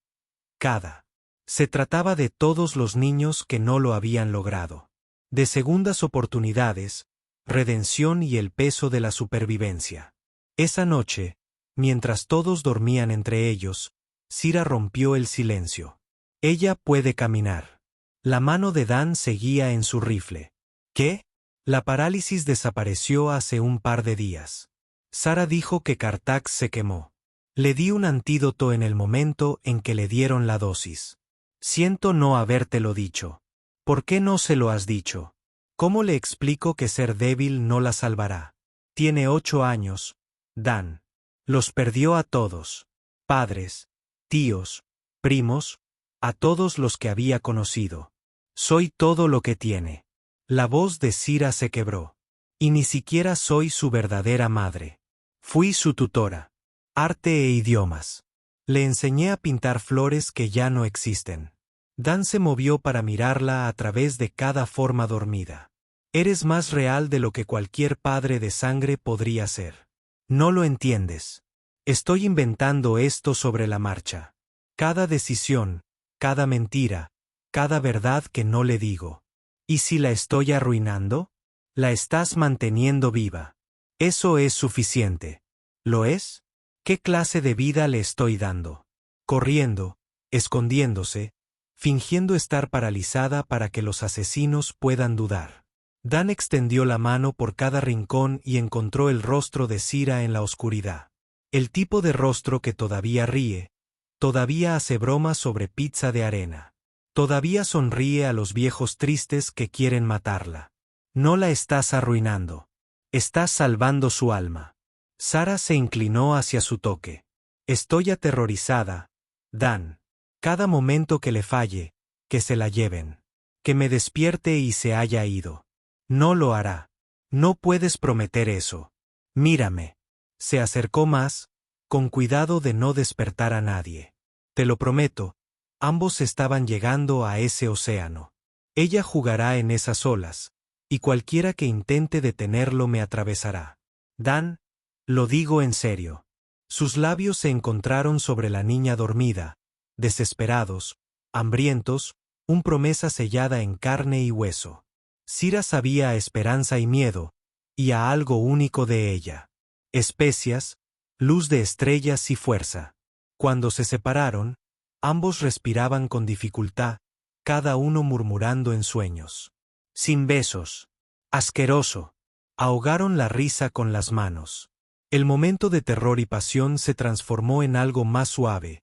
cada. Se trataba de todos los niños que no lo habían logrado. De segundas oportunidades, redención y el peso de la supervivencia. Esa noche, mientras todos dormían entre ellos, Sira rompió el silencio. Ella puede caminar. La mano de Dan seguía en su rifle. ¿Qué? La parálisis desapareció hace un par de días. Sara dijo que Cartax se quemó. Le di un antídoto en el momento en que le dieron la dosis. Siento no habértelo dicho. ¿Por qué no se lo has dicho? ¿Cómo le explico que ser débil no la salvará? Tiene 8 años, Dan. Los perdió a todos. Padres, tíos, primos, a todos los que había conocido. Soy todo lo que tiene. La voz de Sira se quebró. Y ni siquiera soy su verdadera madre. Fui su tutora. Arte e idiomas. Le enseñé a pintar flores que ya no existen. Dan se movió para mirarla a través de cada forma dormida. Eres más real de lo que cualquier padre de sangre podría ser. No lo entiendes. Estoy inventando esto sobre la marcha. Cada decisión, cada mentira, cada verdad que no le digo. ¿Y si la estoy arruinando? La estás manteniendo viva. Eso es suficiente. ¿Lo es? ¿Qué clase de vida le estoy dando? Corriendo, escondiéndose, fingiendo estar paralizada para que los asesinos puedan dudar. Dan extendió la mano por cada rincón y encontró el rostro de Sira en la oscuridad. El tipo de rostro que todavía ríe, todavía hace bromas sobre pizza de arena. Todavía sonríe a los viejos tristes que quieren matarla. No la estás arruinando. Estás salvando su alma. Sara se inclinó hacia su toque. Estoy aterrorizada, Dan. Cada momento que le falle, que se la lleven. Que me despierte y se haya ido. No lo hará. No puedes prometer eso. Mírame. Se acercó más, con cuidado de no despertar a nadie. Te lo prometo, ambos estaban llegando a ese océano. Ella jugará en esas olas, y cualquiera que intente detenerlo me atravesará. Dan, lo digo en serio. Sus labios se encontraron sobre la niña dormida, desesperados, hambrientos, una promesa sellada en carne y hueso. Sira sabía a esperanza y miedo, y a algo único de ella. Especias, luz de estrellas y fuerza. Cuando se separaron, ambos respiraban con dificultad, cada uno murmurando en sueños. Sin besos. Asqueroso. Ahogaron la risa con las manos. El momento de terror y pasión se transformó en algo más suave,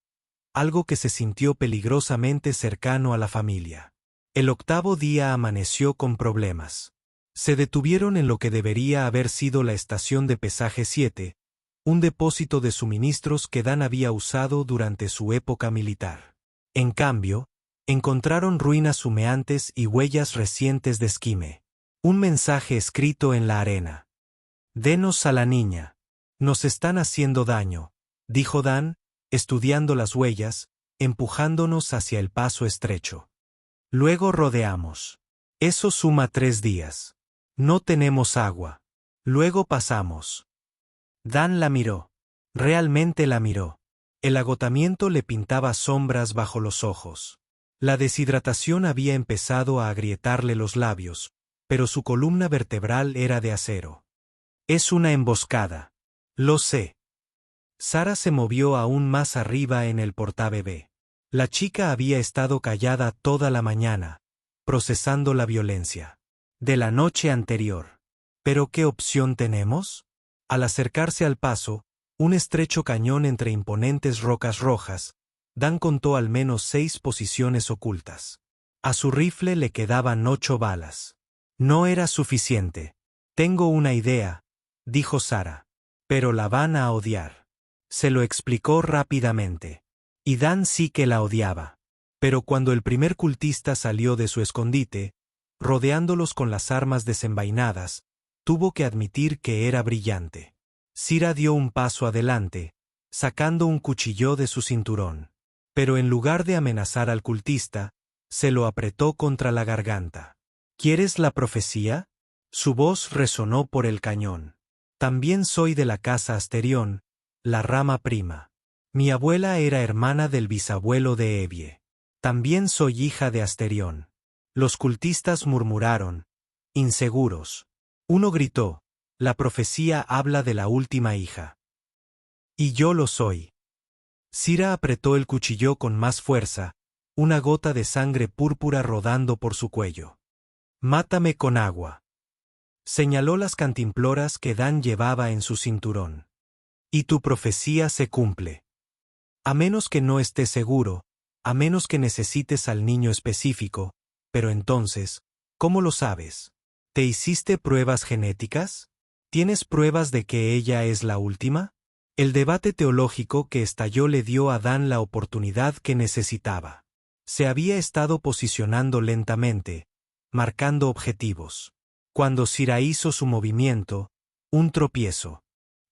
algo que se sintió peligrosamente cercano a la familia. El octavo día amaneció con problemas. Se detuvieron en lo que debería haber sido la estación de pesaje 7, un depósito de suministros que Dan había usado durante su época militar. En cambio, encontraron ruinas humeantes y huellas recientes de esquime. Un mensaje escrito en la arena. «Denos a la niña. Nos están haciendo daño», dijo Dan, estudiando las huellas, empujándonos hacia el paso estrecho. Luego rodeamos. Eso suma 3 días. No tenemos agua. Luego pasamos. Dan la miró. Realmente la miró. El agotamiento le pintaba sombras bajo los ojos. La deshidratación había empezado a agrietarle los labios, pero su columna vertebral era de acero. Es una emboscada. Lo sé. Sara se movió aún más arriba en el portabebé. La chica había estado callada toda la mañana, procesando la violencia de la noche anterior. ¿Pero qué opción tenemos? Al acercarse al paso, un estrecho cañón entre imponentes rocas rojas, Dan contó al menos 6 posiciones ocultas. A su rifle le quedaban 8 balas. No era suficiente. Tengo una idea, dijo Sara. Pero la van a odiar. Se lo explicó rápidamente. Y Dan sí que la odiaba. Pero cuando el primer cultista salió de su escondite, rodeándolos con las armas desenvainadas, tuvo que admitir que era brillante. Sira dio un paso adelante, sacando un cuchillo de su cinturón. Pero en lugar de amenazar al cultista, se lo apretó contra la garganta. ¿Quieres la profecía? Su voz resonó por el cañón. También soy de la casa Asterión, la rama prima. Mi abuela era hermana del bisabuelo de Evie. También soy hija de Asterión. Los cultistas murmuraron, inseguros. Uno gritó, la profecía habla de la última hija. Y yo lo soy. Sira apretó el cuchillo con más fuerza, una gota de sangre púrpura rodando por su cuello. Mátame con agua. Señaló las cantimploras que Dan llevaba en su cinturón. Y tu profecía se cumple. A menos que no estés seguro, a menos que necesites al niño específico, pero entonces, ¿cómo lo sabes? ¿Te hiciste pruebas genéticas? ¿Tienes pruebas de que ella es la última? El debate teológico que estalló le dio a Dan la oportunidad que necesitaba. Se había estado posicionando lentamente, marcando objetivos. Cuando Sira hizo su movimiento, un tropiezo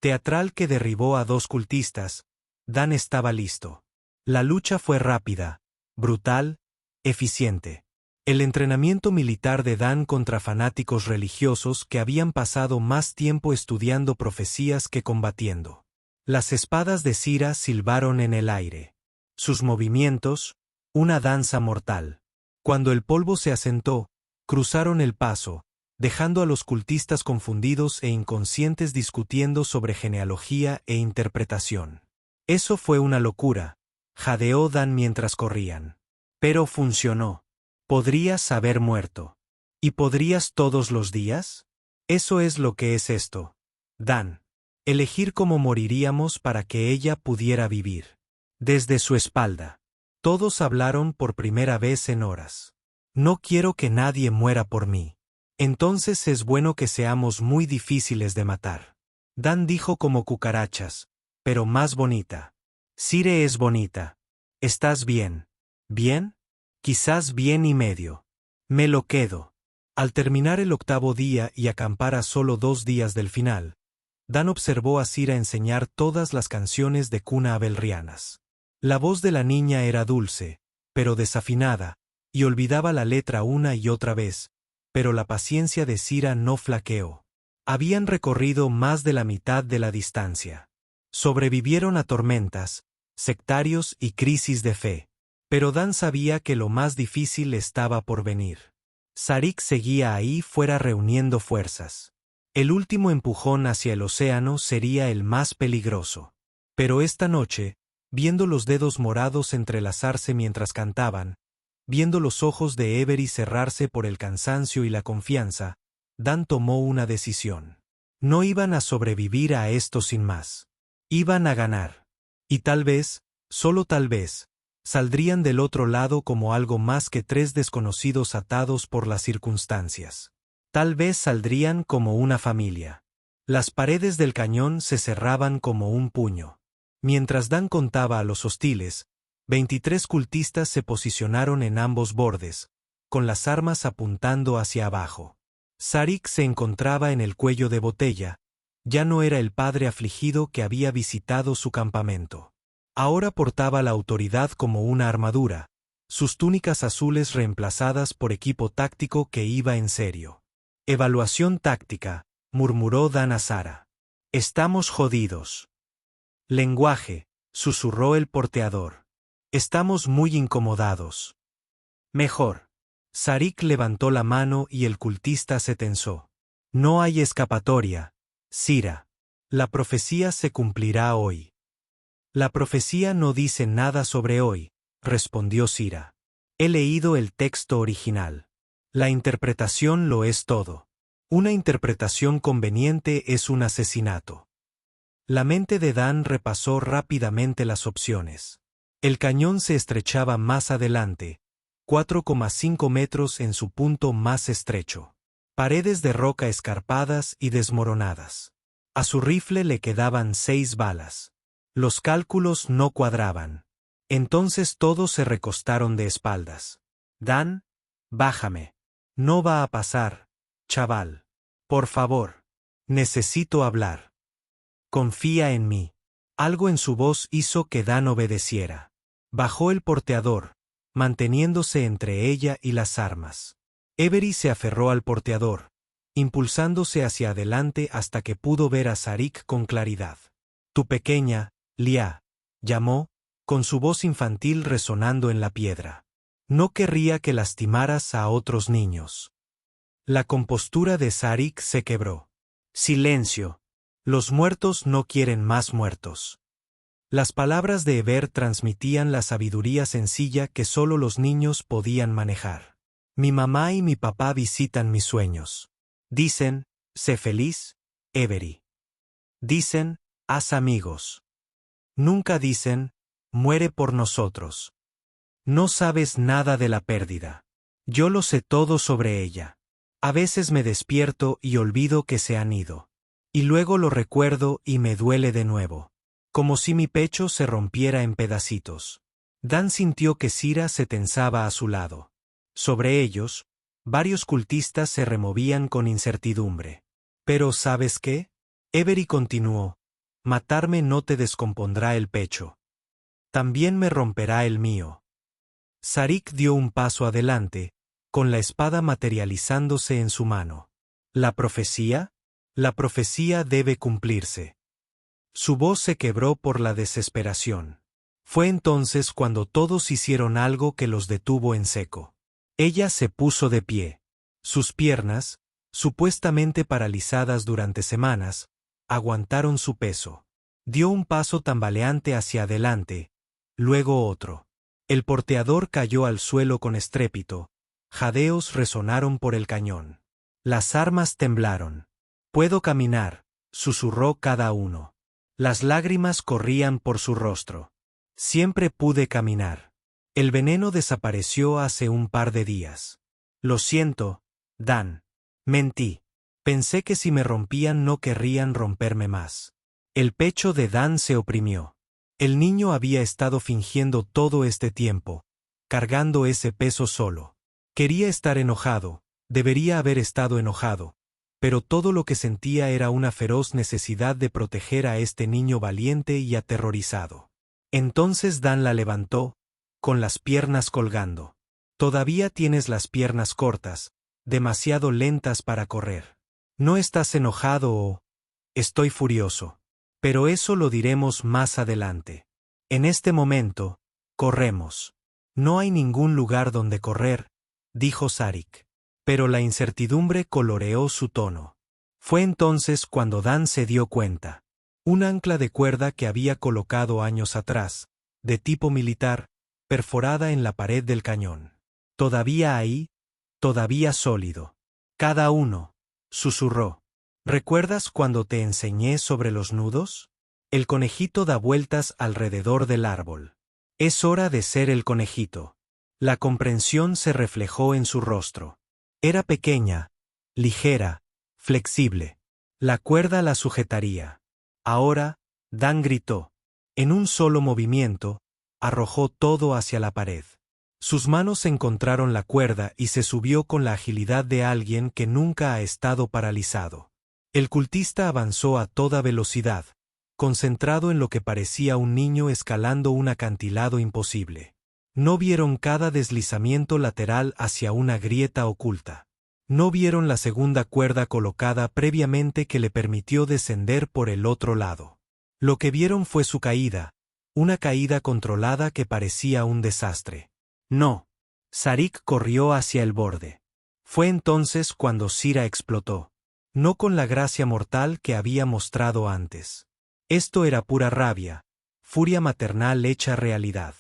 teatral que derribó a 2 cultistas, Dan estaba listo. La lucha fue rápida, brutal, eficiente. El entrenamiento militar de Dan contra fanáticos religiosos que habían pasado más tiempo estudiando profecías que combatiendo. Las espadas de Sira silbaron en el aire. Sus movimientos, una danza mortal. Cuando el polvo se asentó, cruzaron el paso, dejando a los cultistas confundidos e inconscientes discutiendo sobre genealogía e interpretación. Eso fue una locura, jadeó Dan mientras corrían. Pero funcionó. Podrías haber muerto. ¿Y podrías todos los días? Eso es lo que es esto. Dan. Elegir cómo moriríamos para que ella pudiera vivir. Desde su espalda. Todos hablaron por primera vez en horas. No quiero que nadie muera por mí. Entonces es bueno que seamos muy difíciles de matar. Dan dijo como cucarachas, pero más bonita. Sire es bonita. ¿Estás bien? ¿Bien? Quizás bien y medio. Me lo quedo. Al terminar el 8º día y acampar a solo 2 días del final, Dan observó a Sira enseñar todas las canciones de cuna abelrianas. La voz de la niña era dulce, pero desafinada, y olvidaba la letra una y otra vez, pero la paciencia de Sira no flaqueó. Habían recorrido más de la mitad de la distancia. Sobrevivieron a tormentas, sectarios y crisis de fe. Pero Dan sabía que lo más difícil estaba por venir. Sarik seguía ahí fuera reuniendo fuerzas. El último empujón hacia el océano sería el más peligroso. Pero esta noche, viendo los dedos morados entrelazarse mientras cantaban, viendo los ojos de Avery cerrarse por el cansancio y la confianza, Dan tomó una decisión. No iban a sobrevivir a esto sin más. Iban a ganar. Y tal vez, solo tal vez, saldrían del otro lado como algo más que tres desconocidos atados por las circunstancias. Tal vez saldrían como una familia. Las paredes del cañón se cerraban como un puño. Mientras Dan contaba a los hostiles, 23 cultistas se posicionaron en ambos bordes, con las armas apuntando hacia abajo. Sarik se encontraba en el cuello de botella. Ya no era el padre afligido que había visitado su campamento. Ahora portaba la autoridad como una armadura, sus túnicas azules reemplazadas por equipo táctico que iba en serio. Evaluación táctica, murmuró Dan a Sara. Estamos jodidos. Lenguaje, susurró el porteador. Estamos muy incomodados. Mejor. Sarik levantó la mano y el cultista se tensó. No hay escapatoria, Sira. La profecía se cumplirá hoy. La profecía no dice nada sobre hoy, respondió Sira. He leído el texto original. La interpretación lo es todo. Una interpretación conveniente es un asesinato. La mente de Dan repasó rápidamente las opciones. El cañón se estrechaba más adelante, 4,5 metros en su punto más estrecho. Paredes de roca escarpadas y desmoronadas. A su rifle le quedaban 6 balas. Los cálculos no cuadraban. Entonces todos se recostaron de espaldas. Dan, bájame. No va a pasar, chaval. Por favor. Necesito hablar. Confía en mí. Algo en su voz hizo que Dan obedeciera. Bajó el porteador, manteniéndose entre ella y las armas. Avery se aferró al porteador, impulsándose hacia adelante hasta que pudo ver a Sarik con claridad. Tu pequeña, Lia, llamó, con su voz infantil resonando en la piedra. No querría que lastimaras a otros niños. La compostura de Sarik se quebró. Silencio. Los muertos no quieren más muertos. Las palabras de Eber transmitían la sabiduría sencilla que solo los niños podían manejar. Mi mamá y mi papá visitan mis sueños. Dicen, sé feliz, Avery. Dicen, haz amigos. Nunca dicen, muere por nosotros. No sabes nada de la pérdida. Yo lo sé todo sobre ella. A veces me despierto y olvido que se han ido. Y luego lo recuerdo y me duele de nuevo. Como si mi pecho se rompiera en pedacitos. Dan sintió que Sira se tensaba a su lado. Sobre ellos, varios cultistas se removían con incertidumbre. Pero ¿sabes qué? Avery continuó. Matarme no te descompondrá el pecho. También me romperá el mío. Sarik dio un paso adelante, con la espada materializándose en su mano. ¿La profecía? La profecía debe cumplirse. Su voz se quebró por la desesperación. Fue entonces cuando todos hicieron algo que los detuvo en seco. Ella se puso de pie. Sus piernas, supuestamente paralizadas durante semanas, aguantaron su peso. Dio un paso tambaleante hacia adelante, luego otro. El porteador cayó al suelo con estrépito. Jadeos resonaron por el cañón. Las armas temblaron. Puedo caminar, susurró cada uno. Las lágrimas corrían por su rostro. Siempre pude caminar. El veneno desapareció hace un par de días. Lo siento, Dan. Mentí. Pensé que si me rompían no querrían romperme más. El pecho de Dan se oprimió. El niño había estado fingiendo todo este tiempo, cargando ese peso solo. Quería estar enojado, debería haber estado enojado, pero todo lo que sentía era una feroz necesidad de proteger a este niño valiente y aterrorizado. Entonces Dan la levantó, con las piernas colgando. Todavía tienes las piernas cortas, demasiado lentas para correr. No estás enojado o... Estoy furioso. Pero eso lo diremos más adelante. En este momento, corremos. No hay ningún lugar donde correr, dijo Sarik. pero la incertidumbre coloreó su tono. Fue entonces cuando Dan se dio cuenta. Un ancla de cuerda que había colocado años atrás, de tipo militar, perforada en la pared del cañón. Todavía ahí, todavía sólido. Cada uno, susurró. ¿Recuerdas cuando te enseñé sobre los nudos? El conejito da vueltas alrededor del árbol. Es hora de ser el conejito. La comprensión se reflejó en su rostro. Era pequeña, ligera, flexible. La cuerda la sujetaría. Ahora, Dan gritó. En un solo movimiento, arrojó todo hacia la pared. Sus manos encontraron la cuerda y se subió con la agilidad de alguien que nunca ha estado paralizado. El cultista avanzó a toda velocidad, concentrado en lo que parecía un niño escalando un acantilado imposible. No vieron cada deslizamiento lateral hacia una grieta oculta. No vieron la segunda cuerda colocada previamente que le permitió descender por el otro lado. Lo que vieron fue su caída, una caída controlada que parecía un desastre. No. Sarik corrió hacia el borde. Fue entonces cuando Sira explotó. No con la gracia mortal que había mostrado antes. Esto era pura rabia, furia maternal hecha realidad.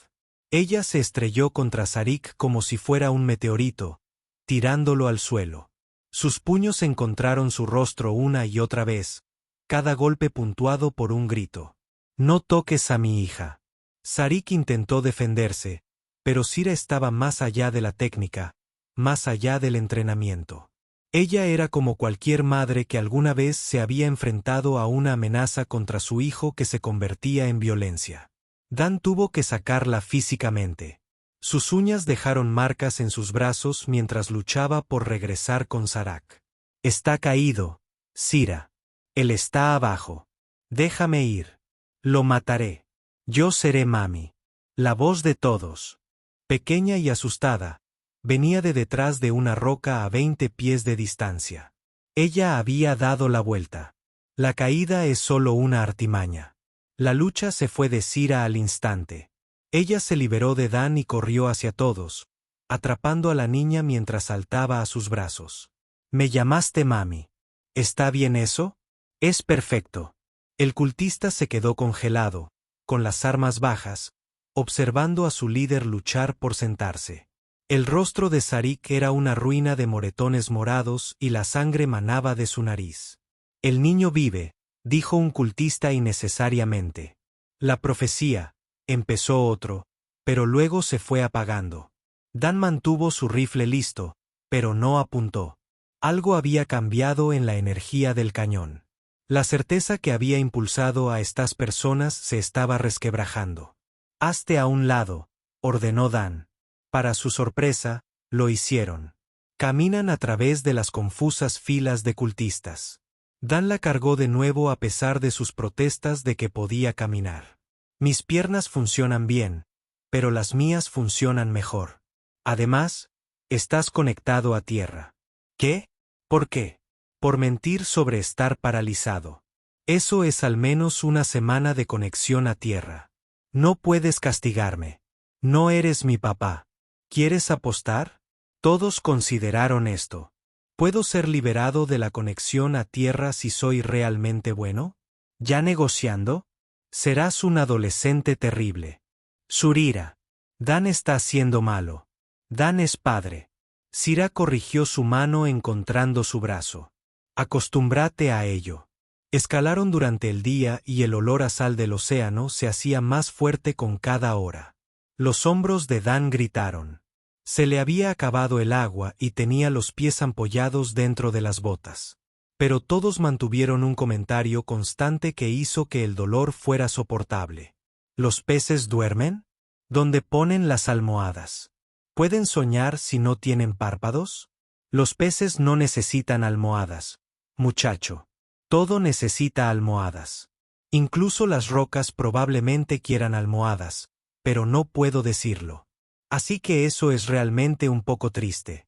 Ella se estrelló contra Sarik como si fuera un meteorito, tirándolo al suelo. Sus puños encontraron su rostro una y otra vez, cada golpe puntuado por un grito. «No toques a mi hija». Sarik intentó defenderse, pero Sira estaba más allá de la técnica, más allá del entrenamiento. Ella era como cualquier madre que alguna vez se había enfrentado a una amenaza contra su hijo que se convertía en violencia. Dan tuvo que sacarla físicamente. Sus uñas dejaron marcas en sus brazos mientras luchaba por regresar con Sarak. «Está caído, Sira. Él está abajo. Déjame ir. Lo mataré. Yo seré mami». La voz de todos, pequeña y asustada, venía de detrás de una roca a 20 pies de distancia. Ella había dado la vuelta. La caída es solo una artimaña. La lucha se fue de Sira al instante. Ella se liberó de Dan y corrió hacia todos, atrapando a la niña mientras saltaba a sus brazos. «Me llamaste mami. ¿Está bien eso?» «Es perfecto». El cultista se quedó congelado, con las armas bajas, observando a su líder luchar por sentarse. El rostro de Sarik era una ruina de moretones morados y la sangre manaba de su nariz. «El niño vive», dijo un cultista innecesariamente. «La profecía», empezó otro, pero luego se fue apagando. Dan mantuvo su rifle listo, pero no apuntó. Algo había cambiado en la energía del cañón. La certeza que había impulsado a estas personas se estaba resquebrajando. «Hazte a un lado», ordenó Dan. Para su sorpresa, lo hicieron. Caminan a través de las confusas filas de cultistas. Dan la cargó de nuevo a pesar de sus protestas de que podía caminar. «Mis piernas funcionan bien, pero las mías funcionan mejor. Además, estás conectado a tierra». «¿Qué? ¿Por qué?» «Por mentir sobre estar paralizado. Eso es al menos una semana de conexión a tierra. No puedes castigarme. No eres mi papá. ¿Quieres apostar?» Todos consideraron esto. ¿Puedo ser liberado de la conexión a tierra si soy realmente bueno? ¿Ya negociando? Serás un adolescente terrible. Surira. Dan está siendo malo. Dan es padre. Sira corrigió su mano encontrando su brazo. Acostúmbrate a ello. Escalaron durante el día y el olor a sal del océano se hacía más fuerte con cada hora. Los hombros de Dan gritaron. Se le había acabado el agua y tenía los pies ampollados dentro de las botas. Pero todos mantuvieron un comentario constante que hizo que el dolor fuera soportable. ¿Los peces duermen? ¿Dónde ponen las almohadas? ¿Pueden soñar si no tienen párpados? Los peces no necesitan almohadas, muchacho. Todo necesita almohadas. Incluso las rocas probablemente quieran almohadas, pero no puedo decirlo. Así que eso es realmente un poco triste,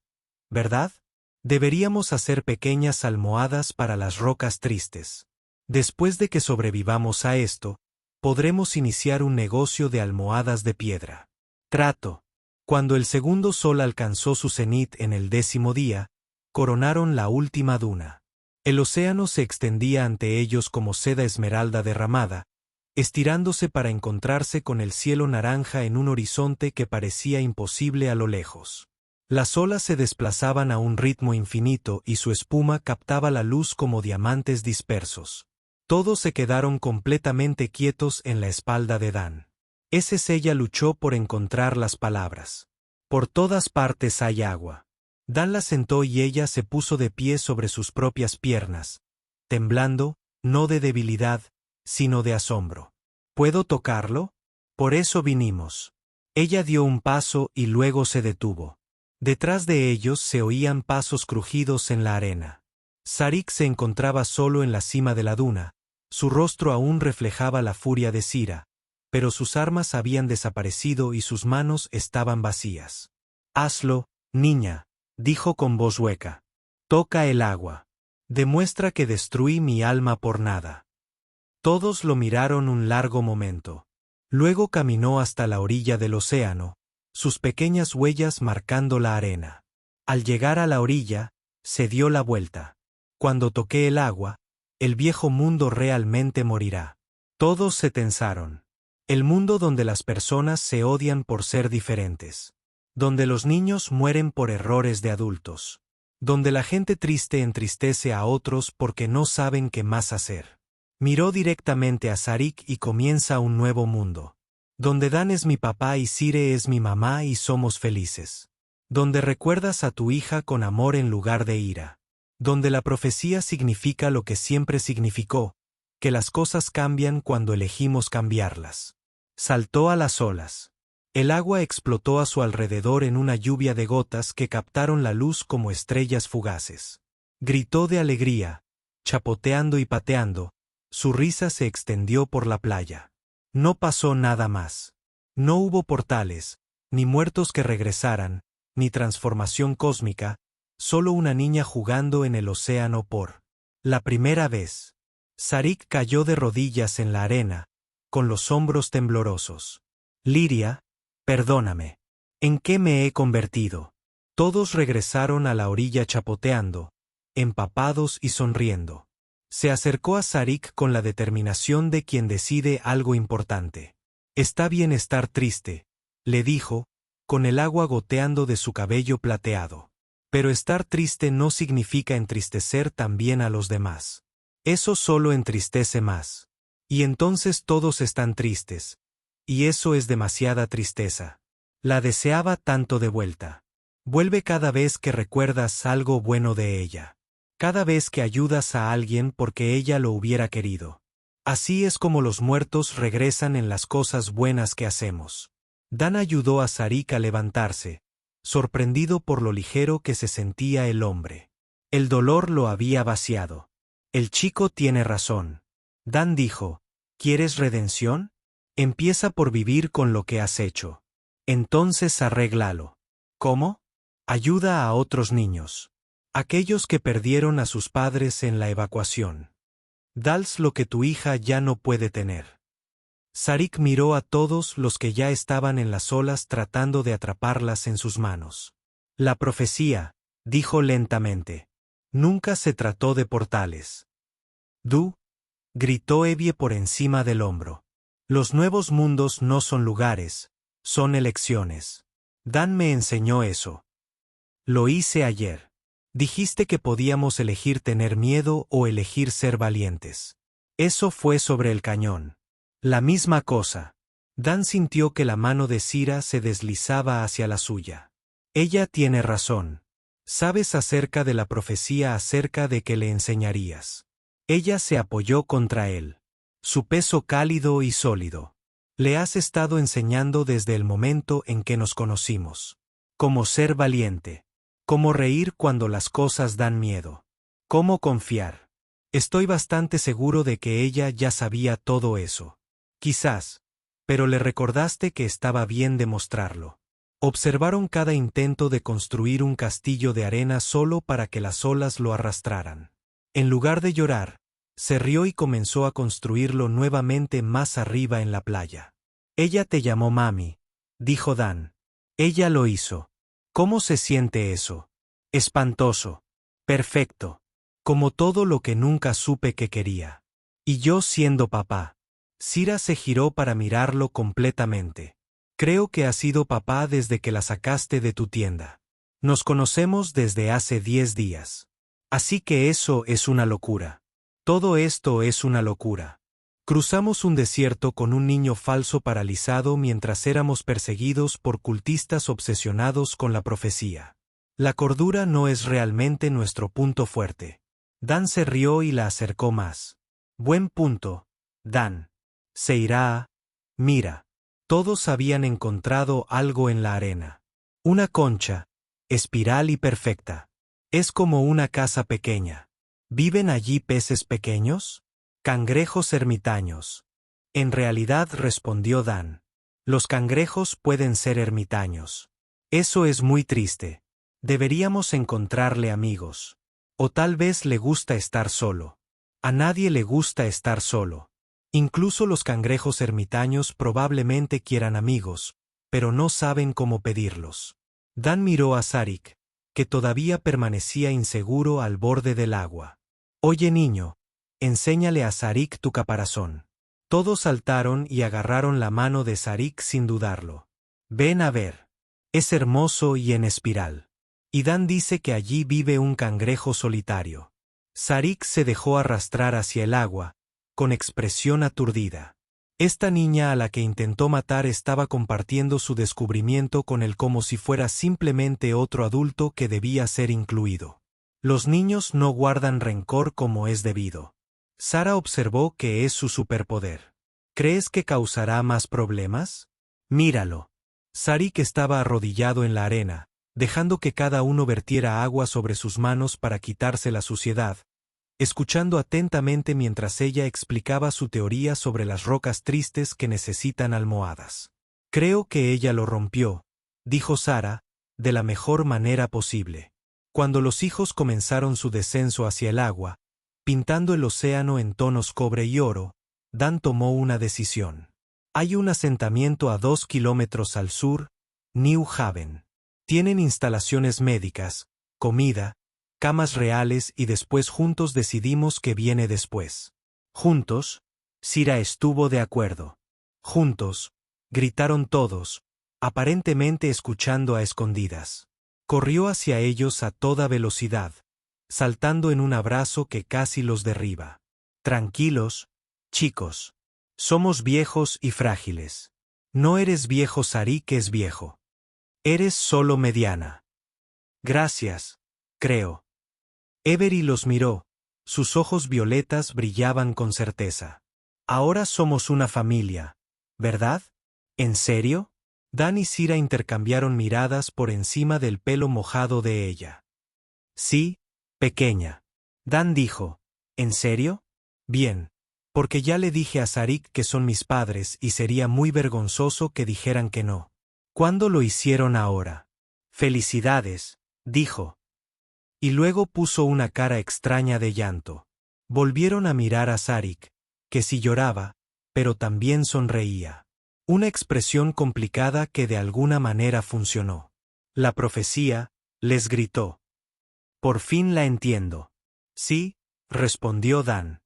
¿verdad? Deberíamos hacer pequeñas almohadas para las rocas tristes. Después de que sobrevivamos a esto, podremos iniciar un negocio de almohadas de piedra. Trato. Cuando el segundo sol alcanzó su cenit en el 10º día, coronaron la última duna. El océano se extendía ante ellos como seda esmeralda derramada, estirándose para encontrarse con el cielo naranja en un horizonte que parecía imposible a lo lejos. Las olas se desplazaban a un ritmo infinito y su espuma captaba la luz como diamantes dispersos. Todos se quedaron completamente quietos en la espalda de Dan. Ella luchó por encontrar las palabras. Por todas partes hay agua. Dan la sentó y ella se puso de pie sobre sus propias piernas, temblando, no de debilidad, sino de asombro. ¿Puedo tocarlo? Por eso vinimos. Ella dio un paso y luego se detuvo. Detrás de ellos se oían pasos crujidos en la arena. Sarik se encontraba solo en la cima de la duna, su rostro aún reflejaba la furia de Sira, pero sus armas habían desaparecido y sus manos estaban vacías. Hazlo, niña, dijo con voz hueca. Toca el agua. Demuestra que destruí mi alma por nada. Todos lo miraron un largo momento. Luego caminó hasta la orilla del océano, sus pequeñas huellas marcando la arena. Al llegar a la orilla, se dio la vuelta. Cuando toqué el agua, el viejo mundo realmente morirá. Todos se tensaron. El mundo donde las personas se odian por ser diferentes. Donde los niños mueren por errores de adultos. Donde la gente triste entristece a otros porque no saben qué más hacer. Miró directamente a Sarik y comienza un nuevo mundo. Donde Dan es mi papá y Sire es mi mamá y somos felices. Donde recuerdas a tu hija con amor en lugar de ira. Donde la profecía significa lo que siempre significó, que las cosas cambian cuando elegimos cambiarlas. Saltó a las olas. El agua explotó a su alrededor en una lluvia de gotas que captaron la luz como estrellas fugaces. Gritó de alegría, chapoteando y pateando. Su risa se extendió por la playa. No pasó nada más. No hubo portales, ni muertos que regresaran, ni transformación cósmica, solo una niña jugando en el océano por la primera vez. Sarik cayó de rodillas en la arena, con los hombros temblorosos. Liria, perdóname. ¿En qué me he convertido? Todos regresaron a la orilla chapoteando, empapados y sonriendo. Se acercó a Sarik con la determinación de quien decide algo importante. Está bien estar triste, le dijo, con el agua goteando de su cabello plateado. Pero estar triste no significa entristecer también a los demás. Eso solo entristece más. Y entonces todos están tristes. Y eso es demasiada tristeza. La deseaba tanto de vuelta. Vuelve cada vez que recuerdas algo bueno de ella. Cada vez que ayudas a alguien porque ella lo hubiera querido. Así es como los muertos regresan en las cosas buenas que hacemos. Dan ayudó a Sarik a levantarse, sorprendido por lo ligero que se sentía el hombre. El dolor lo había vaciado. El chico tiene razón. Dan dijo, ¿quieres redención? Empieza por vivir con lo que has hecho. Entonces arréglalo. ¿Cómo? Ayuda a otros niños. Aquellos que perdieron a sus padres en la evacuación. Dals lo que tu hija ya no puede tener. Sarik miró a todos los que ya estaban en las olas tratando de atraparlas en sus manos. La profecía, dijo lentamente. Nunca se trató de portales. Du, gritó Evie por encima del hombro. Los nuevos mundos no son lugares, son elecciones. Dan me enseñó eso. Lo hice ayer. Dijiste que podíamos elegir tener miedo o elegir ser valientes. Eso fue sobre el cañón. La misma cosa. Dan sintió que la mano de Sira se deslizaba hacia la suya. Ella tiene razón. Sabes acerca de la profecía acerca de que le enseñarías. Ella se apoyó contra él. Su peso cálido y sólido. Le has estado enseñando desde el momento en que nos conocimos. Cómo ser valiente. Cómo reír cuando las cosas dan miedo. Cómo confiar. Estoy bastante seguro de que ella ya sabía todo eso. Quizás. Pero le recordaste que estaba bien demostrarlo. Observaron cada intento de construir un castillo de arena solo para que las olas lo arrastraran. En lugar de llorar, se rió y comenzó a construirlo nuevamente más arriba en la playa. Ella te llamó mami, dijo Dan. Ella lo hizo. ¿Cómo se siente eso? Espantoso. Perfecto. Como todo lo que nunca supe que quería. Y yo siendo papá. Sira se giró para mirarlo completamente. Creo que has sido papá desde que la sacaste de tu tienda. Nos conocemos desde hace 10 días. Así que eso es una locura. Todo esto es una locura. Cruzamos un desierto con un niño falso paralizado mientras éramos perseguidos por cultistas obsesionados con la profecía. La cordura no es realmente nuestro punto fuerte. Dan se rió y la acercó más. Buen punto, Dan. Se irá. Mira. Todos habían encontrado algo en la arena. Una concha, espiral y perfecta. Es como una casa pequeña. ¿Viven allí peces pequeños? Cangrejos ermitaños. En realidad respondió Dan. Los cangrejos pueden ser ermitaños. Eso es muy triste. Deberíamos encontrarle amigos. O tal vez le gusta estar solo. A nadie le gusta estar solo. Incluso los cangrejos ermitaños probablemente quieran amigos, pero no saben cómo pedirlos. Dan miró a Sarik, que todavía permanecía inseguro al borde del agua. Oye niño, enséñale a Sarik tu caparazón. Todos saltaron y agarraron la mano de Sarik sin dudarlo. Ven a ver. Es hermoso y en espiral. Y Dan dice que allí vive un cangrejo solitario. Sarik se dejó arrastrar hacia el agua, con expresión aturdida. Esta niña a la que intentó matar estaba compartiendo su descubrimiento con él como si fuera simplemente otro adulto que debía ser incluido. Los niños no guardan rencor como es debido. Sara observó que es su superpoder. ¿Crees que causará más problemas? Míralo. Sarik estaba arrodillado en la arena, dejando que cada uno vertiera agua sobre sus manos para quitarse la suciedad, escuchando atentamente mientras ella explicaba su teoría sobre las rocas tristes que necesitan almohadas. Creo que ella lo rompió, dijo Sara, de la mejor manera posible. Cuando los hijos comenzaron su descenso hacia el agua, pintando el océano en tonos cobre y oro, Dan tomó una decisión. Hay un asentamiento a 2 kilómetros al sur, New Haven. Tienen instalaciones médicas, comida, camas reales y después juntos decidimos qué viene después. Juntos, Sira estuvo de acuerdo. Juntos, gritaron todos, aparentemente escuchando a escondidas. Corrió hacia ellos a toda velocidad, saltando en un abrazo que casi los derriba. Tranquilos, chicos. Somos viejos y frágiles. No eres viejo, Sarik es viejo. Eres solo mediana. Gracias, creo. Avery los miró, sus ojos violetas brillaban con certeza. Ahora somos una familia, ¿verdad? ¿En serio? Dan y Sira intercambiaron miradas por encima del pelo mojado de ella. Sí, pequeña. Dan dijo, ¿en serio? Bien, porque ya le dije a Sarik que son mis padres y sería muy vergonzoso que dijeran que no. ¿Cuándo lo hicieron ahora? Felicidades, dijo. Y luego puso una cara extraña de llanto. Volvieron a mirar a Sarik, que sí lloraba, pero también sonreía. Una expresión complicada que de alguna manera funcionó. La profecía, les gritó. Por fin la entiendo. Sí, respondió Dan.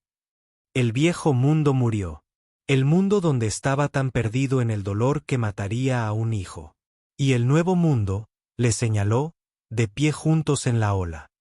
El viejo mundo murió. El mundo donde estaba tan perdido en el dolor que mataría a un hijo. Y el nuevo mundo, le señaló, de pie juntos en la ola.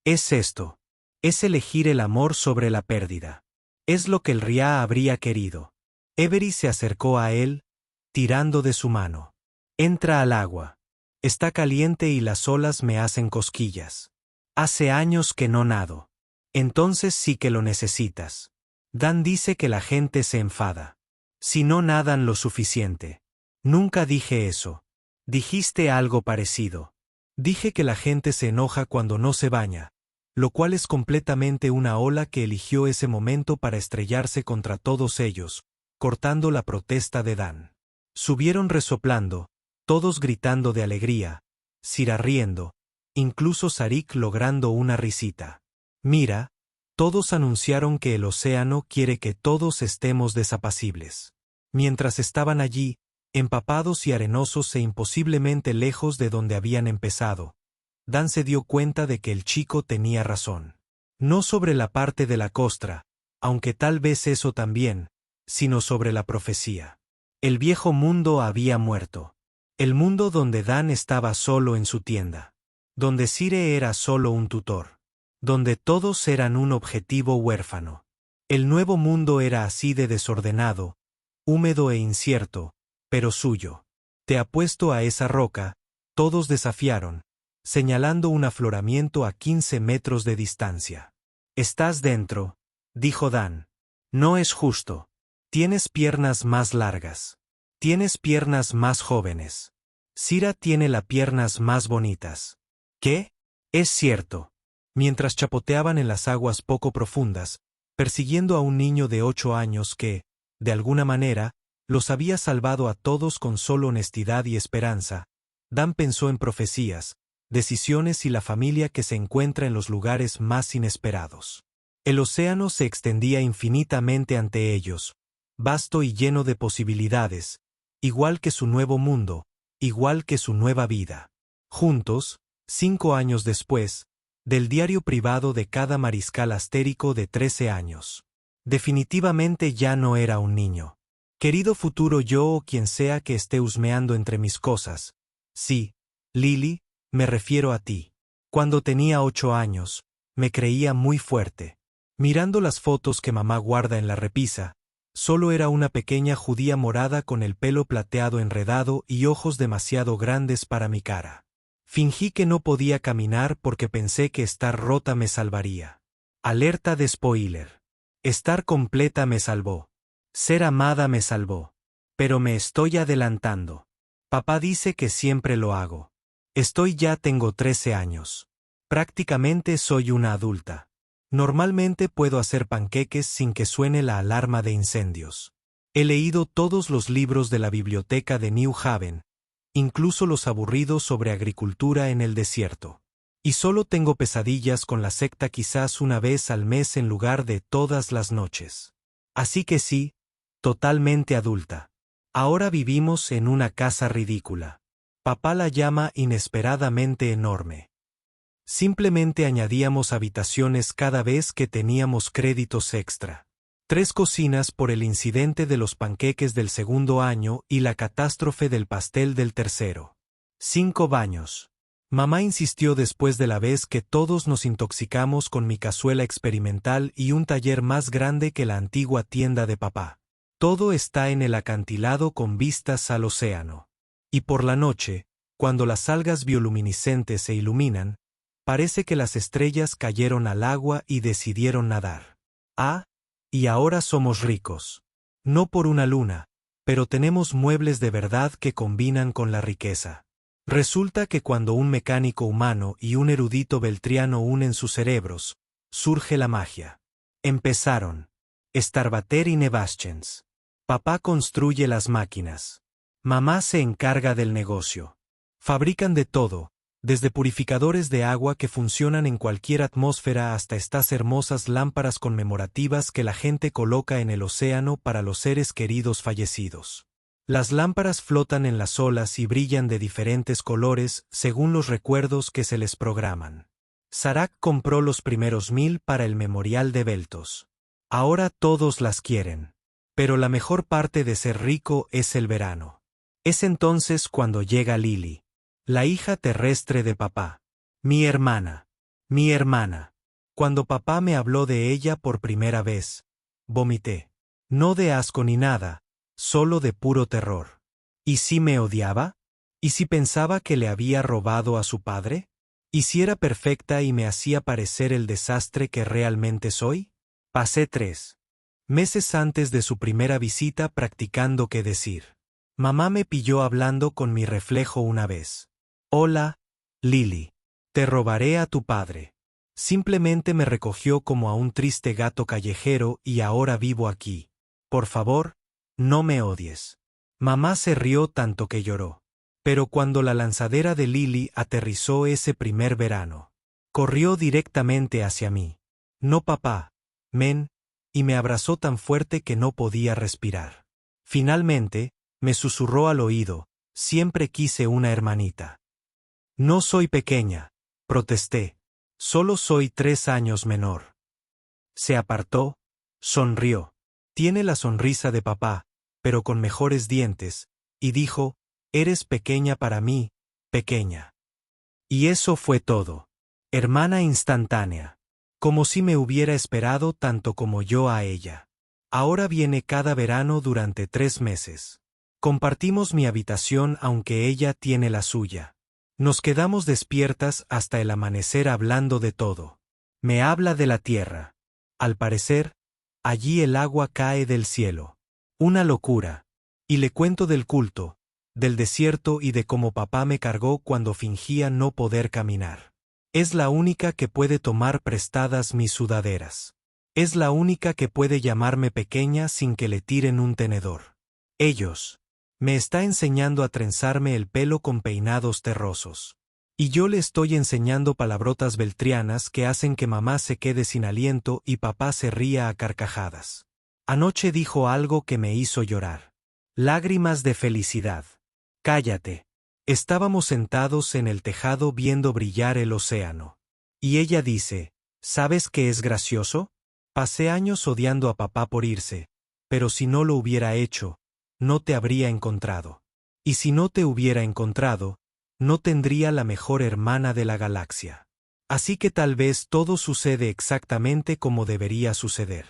Es esto. Es elegir el amor sobre la pérdida. Es lo que el Ria habría querido. Avery se acercó a él, tirando de su mano. Entra al agua. Está caliente y las olas me hacen cosquillas. Hace años que no nado. Entonces sí que lo necesitas. Dan dice que la gente se enfada. Si no nadan lo suficiente. Nunca dije eso. Dijiste algo parecido. Dije que la gente se enoja cuando no se baña, lo cual es completamente una ola que eligió ese momento para estrellarse contra todos ellos, cortando la protesta de Dan. Subieron resoplando, todos gritando de alegría, Sira riendo, incluso Sarik logrando una risita. Mira, todos anunciaron que el océano quiere que todos estemos desapacibles. Mientras estaban allí, empapados y arenosos e imposiblemente lejos de donde habían empezado, Dan se dio cuenta de que el chico tenía razón. No sobre la parte de la costra, aunque tal vez eso también, sino sobre la profecía. El viejo mundo había muerto. El mundo donde Dan estaba solo en su tienda. Donde Sire era solo un tutor. Donde todos eran un objetivo huérfano. El nuevo mundo era así de desordenado, húmedo e incierto, pero suyo. Te apuesto a esa roca, todos desafiaron, señalando un afloramiento a 15 metros de distancia. Estás dentro, dijo Dan. No es justo. Tienes piernas más largas. Tienes piernas más jóvenes. Sira tiene las piernas más bonitas. ¿Qué? Es cierto. Mientras chapoteaban en las aguas poco profundas, persiguiendo a un niño de 8 años que, de alguna manera, los había salvado a todos con solo honestidad y esperanza, Dan pensó en profecías, decisiones y la familia que se encuentra en los lugares más inesperados. El océano se extendía infinitamente ante ellos, vasto y lleno de posibilidades, igual que su nuevo mundo, igual que su nueva vida. Juntos, 5 años después, del diario privado de cada mariscal astérico de 13 años. Definitivamente ya no era un niño. Querido futuro yo o quien sea que esté husmeando entre mis cosas. Sí, Lily, me refiero a ti. Cuando tenía 8 años, me creía muy fuerte. Mirando las fotos que mamá guarda en la repisa, solo era una pequeña judía morada con el pelo plateado enredado y ojos demasiado grandes para mi cara. Fingí que no podía caminar porque pensé que estar rota me salvaría. Alerta de spoiler. Estar completa me salvó. Ser amada me salvó. Pero me estoy adelantando. Papá dice que siempre lo hago. Tengo 13 años. Prácticamente soy una adulta. Normalmente puedo hacer panqueques sin que suene la alarma de incendios. He leído todos los libros de la biblioteca de New Haven, incluso los aburridos sobre agricultura en el desierto. Y solo tengo pesadillas con la secta quizás una vez al mes en lugar de todas las noches. Así que sí, totalmente adulta. Ahora vivimos en una casa ridícula. Papá la llama inesperadamente enorme. Simplemente añadíamos habitaciones cada vez que teníamos créditos extra. 3 cocinas por el incidente de los panqueques del segundo año y la catástrofe del pastel del tercero. 5 baños. Mamá insistió después de la vez que todos nos intoxicamos con mi cazuela experimental y un taller más grande que la antigua tienda de papá. Todo está en el acantilado con vistas al océano. Y por la noche, cuando las algas bioluminiscentes se iluminan, parece que las estrellas cayeron al agua y decidieron nadar. Y ahora somos ricos. No por una luna, pero tenemos muebles de verdad que combinan con la riqueza. Resulta que cuando un mecánico humano y un erudito beltriano unen sus cerebros, surge la magia. Empezaron. Starbater y Nevaschens. Papá construye las máquinas. Mamá se encarga del negocio. Fabrican de todo, desde purificadores de agua que funcionan en cualquier atmósfera hasta estas hermosas lámparas conmemorativas que la gente coloca en el océano para los seres queridos fallecidos. Las lámparas flotan en las olas y brillan de diferentes colores según los recuerdos que se les programan. Sarak compró los primeros 1000 para el memorial de Beltos. Ahora todos las quieren. Pero la mejor parte de ser rico es el verano. Es entonces cuando llega Lily. La hija terrestre de papá. Mi hermana. Mi hermana. Cuando papá me habló de ella por primera vez, vomité. No de asco ni nada, solo de puro terror. ¿Y si me odiaba? ¿Y si pensaba que le había robado a su padre? ¿Y si era perfecta y me hacía parecer el desastre que realmente soy? Pasé 3 meses antes de su primera visita practicando qué decir. Mamá me pilló hablando con mi reflejo una vez. Hola, Lily. Te robaré a tu padre. Simplemente me recogió como a un triste gato callejero y ahora vivo aquí. Por favor, no me odies. Mamá se rió tanto que lloró. Pero cuando la lanzadera de Lily aterrizó ese primer verano, corrió directamente hacia mí. No papá, men, y me abrazó tan fuerte que no podía respirar. Finalmente, me susurró al oído, siempre quise una hermanita. No soy pequeña. protesté. Solo soy 3 años menor. Se apartó, sonrió. Tiene la sonrisa de papá, pero con mejores dientes, y dijo, eres pequeña para mí, pequeña. Y eso fue todo. Hermana instantánea. Como si me hubiera esperado tanto como yo a ella. Ahora viene cada verano durante 3 meses. Compartimos mi habitación aunque ella tiene la suya. Nos quedamos despiertas hasta el amanecer hablando de todo. Me habla de la tierra. Al parecer, allí el agua cae del cielo. Una locura. Y le cuento del culto, del desierto y de cómo papá me cargó cuando fingía no poder caminar. Es la única que puede tomar prestadas mis sudaderas. Es la única que puede llamarme pequeña sin que le tiren un tenedor. Ellos. Me está enseñando a trenzarme el pelo con peinados terrosos. Y yo le estoy enseñando palabrotas beltrianas que hacen que mamá se quede sin aliento y papá se ría a carcajadas. Anoche dijo algo que me hizo llorar. Lágrimas de felicidad. Cállate. Estábamos sentados en el tejado viendo brillar el océano. Y ella dice, ¿sabes qué es gracioso? Pasé años odiando a papá por irse, pero si no lo hubiera hecho, no te habría encontrado. Y si no te hubiera encontrado, no tendría la mejor hermana de la galaxia. Así que tal vez todo sucede exactamente como debería suceder.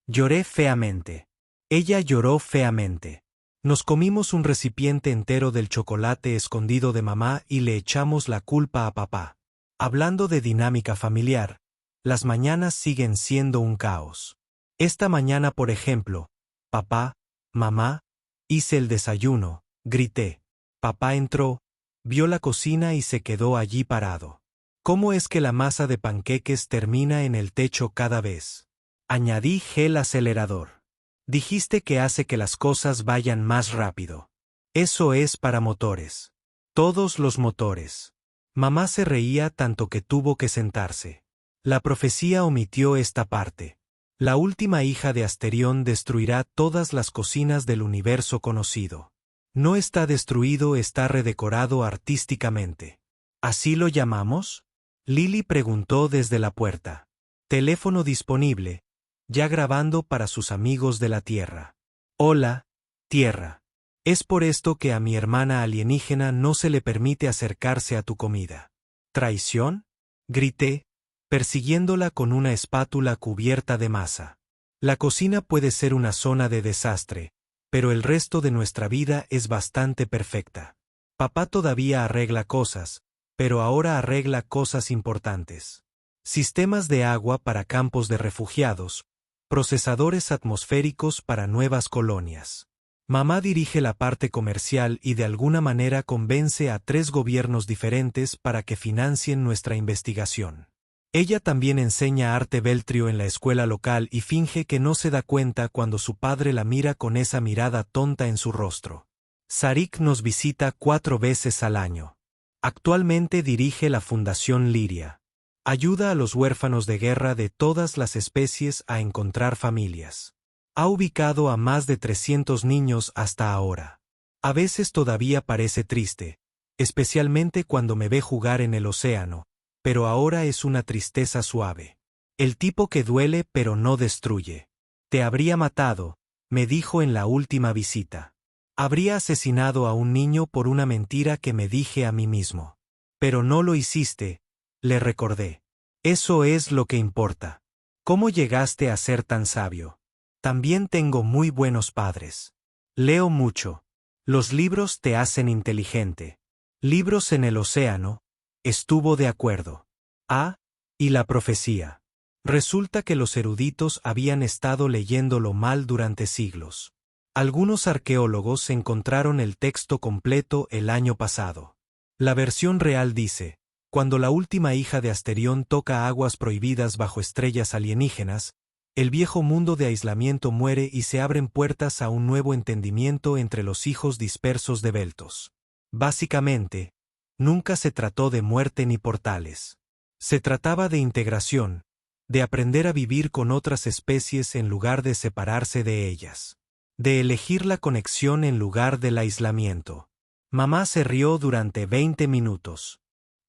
Lloré feamente. Ella lloró feamente. Nos comimos un recipiente entero del chocolate escondido de mamá y le echamos la culpa a papá. Hablando de dinámica familiar, las mañanas siguen siendo un caos. Esta mañana, por ejemplo, papá, mamá, hice el desayuno, grité. Papá entró, vio la cocina y se quedó allí parado. ¿Cómo es que la masa de panqueques termina en el techo cada vez? Añadí gel acelerador. Dijiste que hace que las cosas vayan más rápido. Eso es para motores. Todos los motores. Mamá se reía tanto que tuvo que sentarse. La profecía omitió esta parte. La última hija de Asterión destruirá todas las cocinas del universo conocido. No está destruido, está redecorado artísticamente. ¿Así lo llamamos? Lily preguntó desde la puerta. Teléfono disponible, ya grabando para sus amigos de la Tierra. Hola, Tierra. Es por esto que a mi hermana alienígena no se le permite acercarse a tu comida. ¿Traición? Grité, persiguiéndola con una espátula cubierta de masa. La cocina puede ser una zona de desastre, pero el resto de nuestra vida es bastante perfecta. Papá todavía arregla cosas, pero ahora arregla cosas importantes. Sistemas de agua para campos de refugiados, procesadores atmosféricos para nuevas colonias. Mamá dirige la parte comercial y de alguna manera convence a 3 gobiernos diferentes para que financien nuestra investigación. Ella también enseña arte beltrio en la escuela local y finge que no se da cuenta cuando su padre la mira con esa mirada tonta en su rostro. Sarik nos visita 4 veces al año. Actualmente dirige la Fundación Liria. Ayuda a los huérfanos de guerra de todas las especies a encontrar familias. Ha ubicado a más de 300 niños hasta ahora. A veces todavía parece triste, especialmente cuando me ve jugar en el océano, pero ahora es una tristeza suave. El tipo que duele pero no destruye. Te habría matado, me dijo en la última visita. Habría asesinado a un niño por una mentira que me dije a mí mismo. Pero no lo hiciste, le recordé. Eso es lo que importa. ¿Cómo llegaste a ser tan sabio? También tengo muy buenos padres. Leo mucho. Los libros te hacen inteligente. Libros en el océano. Estuvo de acuerdo. Ah, y la profecía. Resulta que los eruditos habían estado leyéndolo mal durante siglos. Algunos arqueólogos encontraron el texto completo el año pasado. La versión real dice, cuando la última hija de Asterión toca aguas prohibidas bajo estrellas alienígenas, el viejo mundo de aislamiento muere y se abren puertas a un nuevo entendimiento entre los hijos dispersos de Beltos. Básicamente, nunca se trató de muerte ni portales. Se trataba de integración, de aprender a vivir con otras especies en lugar de separarse de ellas. De elegir la conexión en lugar del aislamiento. Mamá se rió durante 20 minutos.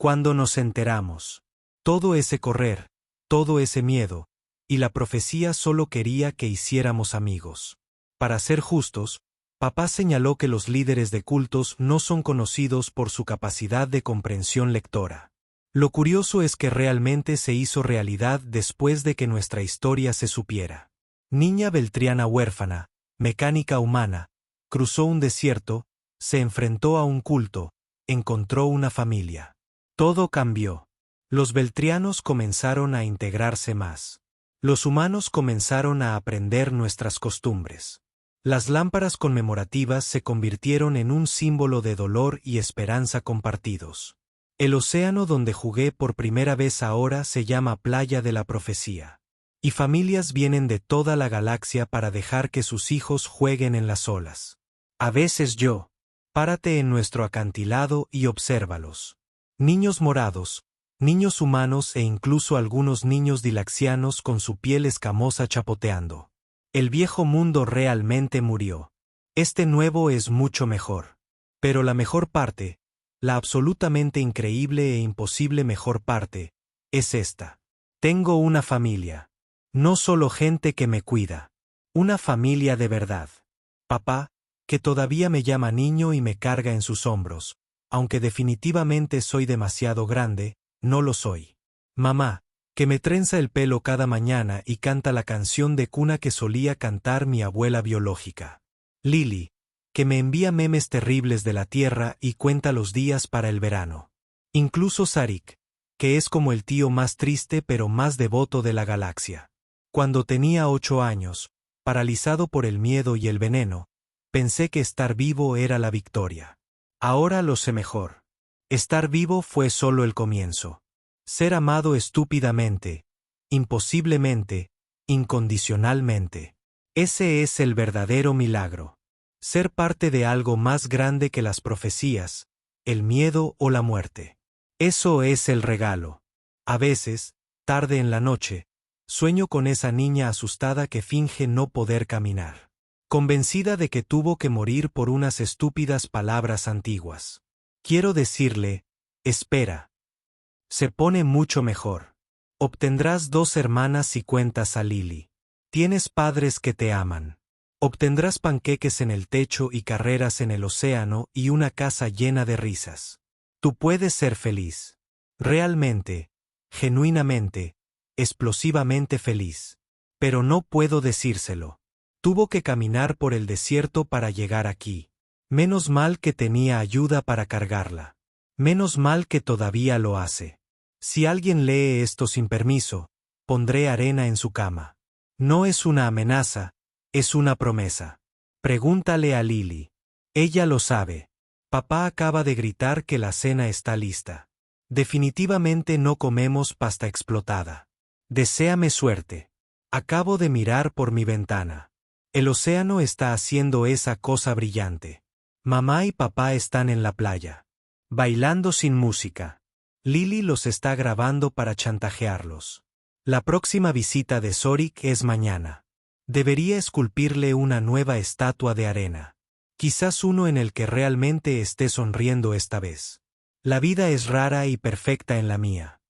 Cuando nos enteramos. Todo ese correr, todo ese miedo, y la profecía solo quería que hiciéramos amigos. Para ser justos, papá señaló que los líderes de cultos no son conocidos por su capacidad de comprensión lectora. Lo curioso es que realmente se hizo realidad después de que nuestra historia se supiera. Niña beltriana huérfana, mecánica humana, cruzó un desierto, se enfrentó a un culto, encontró una familia. Todo cambió. Los beltrianos comenzaron a integrarse más. Los humanos comenzaron a aprender nuestras costumbres. Las lámparas conmemorativas se convirtieron en un símbolo de dolor y esperanza compartidos. El océano donde jugué por primera vez ahora se llama Playa de la Profecía. Y familias vienen de toda la galaxia para dejar que sus hijos jueguen en las olas. A veces párate en nuestro acantilado y obsérvalos. Niños morados, niños humanos e incluso algunos niños dilaxianos con su piel escamosa chapoteando. El viejo mundo realmente murió. Este nuevo es mucho mejor. Pero la mejor parte, la absolutamente increíble e imposible mejor parte, es esta. Tengo una familia. No solo gente que me cuida. Una familia de verdad. Papá, que todavía me llama niño y me carga en sus hombros, aunque definitivamente soy demasiado grande, no lo soy. Mamá, que me trenza el pelo cada mañana y canta la canción de cuna que solía cantar mi abuela biológica. Lily, que me envía memes terribles de la Tierra y cuenta los días para el verano. Incluso Sarik, que es como el tío más triste pero más devoto de la galaxia. Cuando tenía 8 años, paralizado por el miedo y el veneno, pensé que estar vivo era la victoria. Ahora lo sé mejor. Estar vivo fue solo el comienzo. Ser amado estúpidamente, imposiblemente, incondicionalmente. Ese es el verdadero milagro. Ser parte de algo más grande que las profecías, el miedo o la muerte. Eso es el regalo. A veces, tarde en la noche, sueño con esa niña asustada que finge no poder caminar, convencida de que tuvo que morir por unas estúpidas palabras antiguas. Quiero decirle, espera. Se pone mucho mejor. Obtendrás 2 hermanas si cuentas a Lily. Tienes padres que te aman. Obtendrás panqueques en el techo y carreras en el océano y una casa llena de risas. Tú puedes ser feliz. Realmente, genuinamente, explosivamente feliz. Pero no puedo decírselo. Tuvo que caminar por el desierto para llegar aquí. Menos mal que tenía ayuda para cargarla. Menos mal que todavía lo hace. Si alguien lee esto sin permiso, pondré arena en su cama. No es una amenaza, es una promesa. Pregúntale a Lily. Ella lo sabe. Papá acaba de gritar que la cena está lista. Definitivamente no comemos pasta explotada. Deséame suerte. Acabo de mirar por mi ventana. El océano está haciendo esa cosa brillante. Mamá y papá están en la playa, bailando sin música. Lily los está grabando para chantajearlos. La próxima visita de Zorik es mañana. Debería esculpirle una nueva estatua de arena. Quizás uno en el que realmente esté sonriendo esta vez. La vida es rara y perfecta en la mía.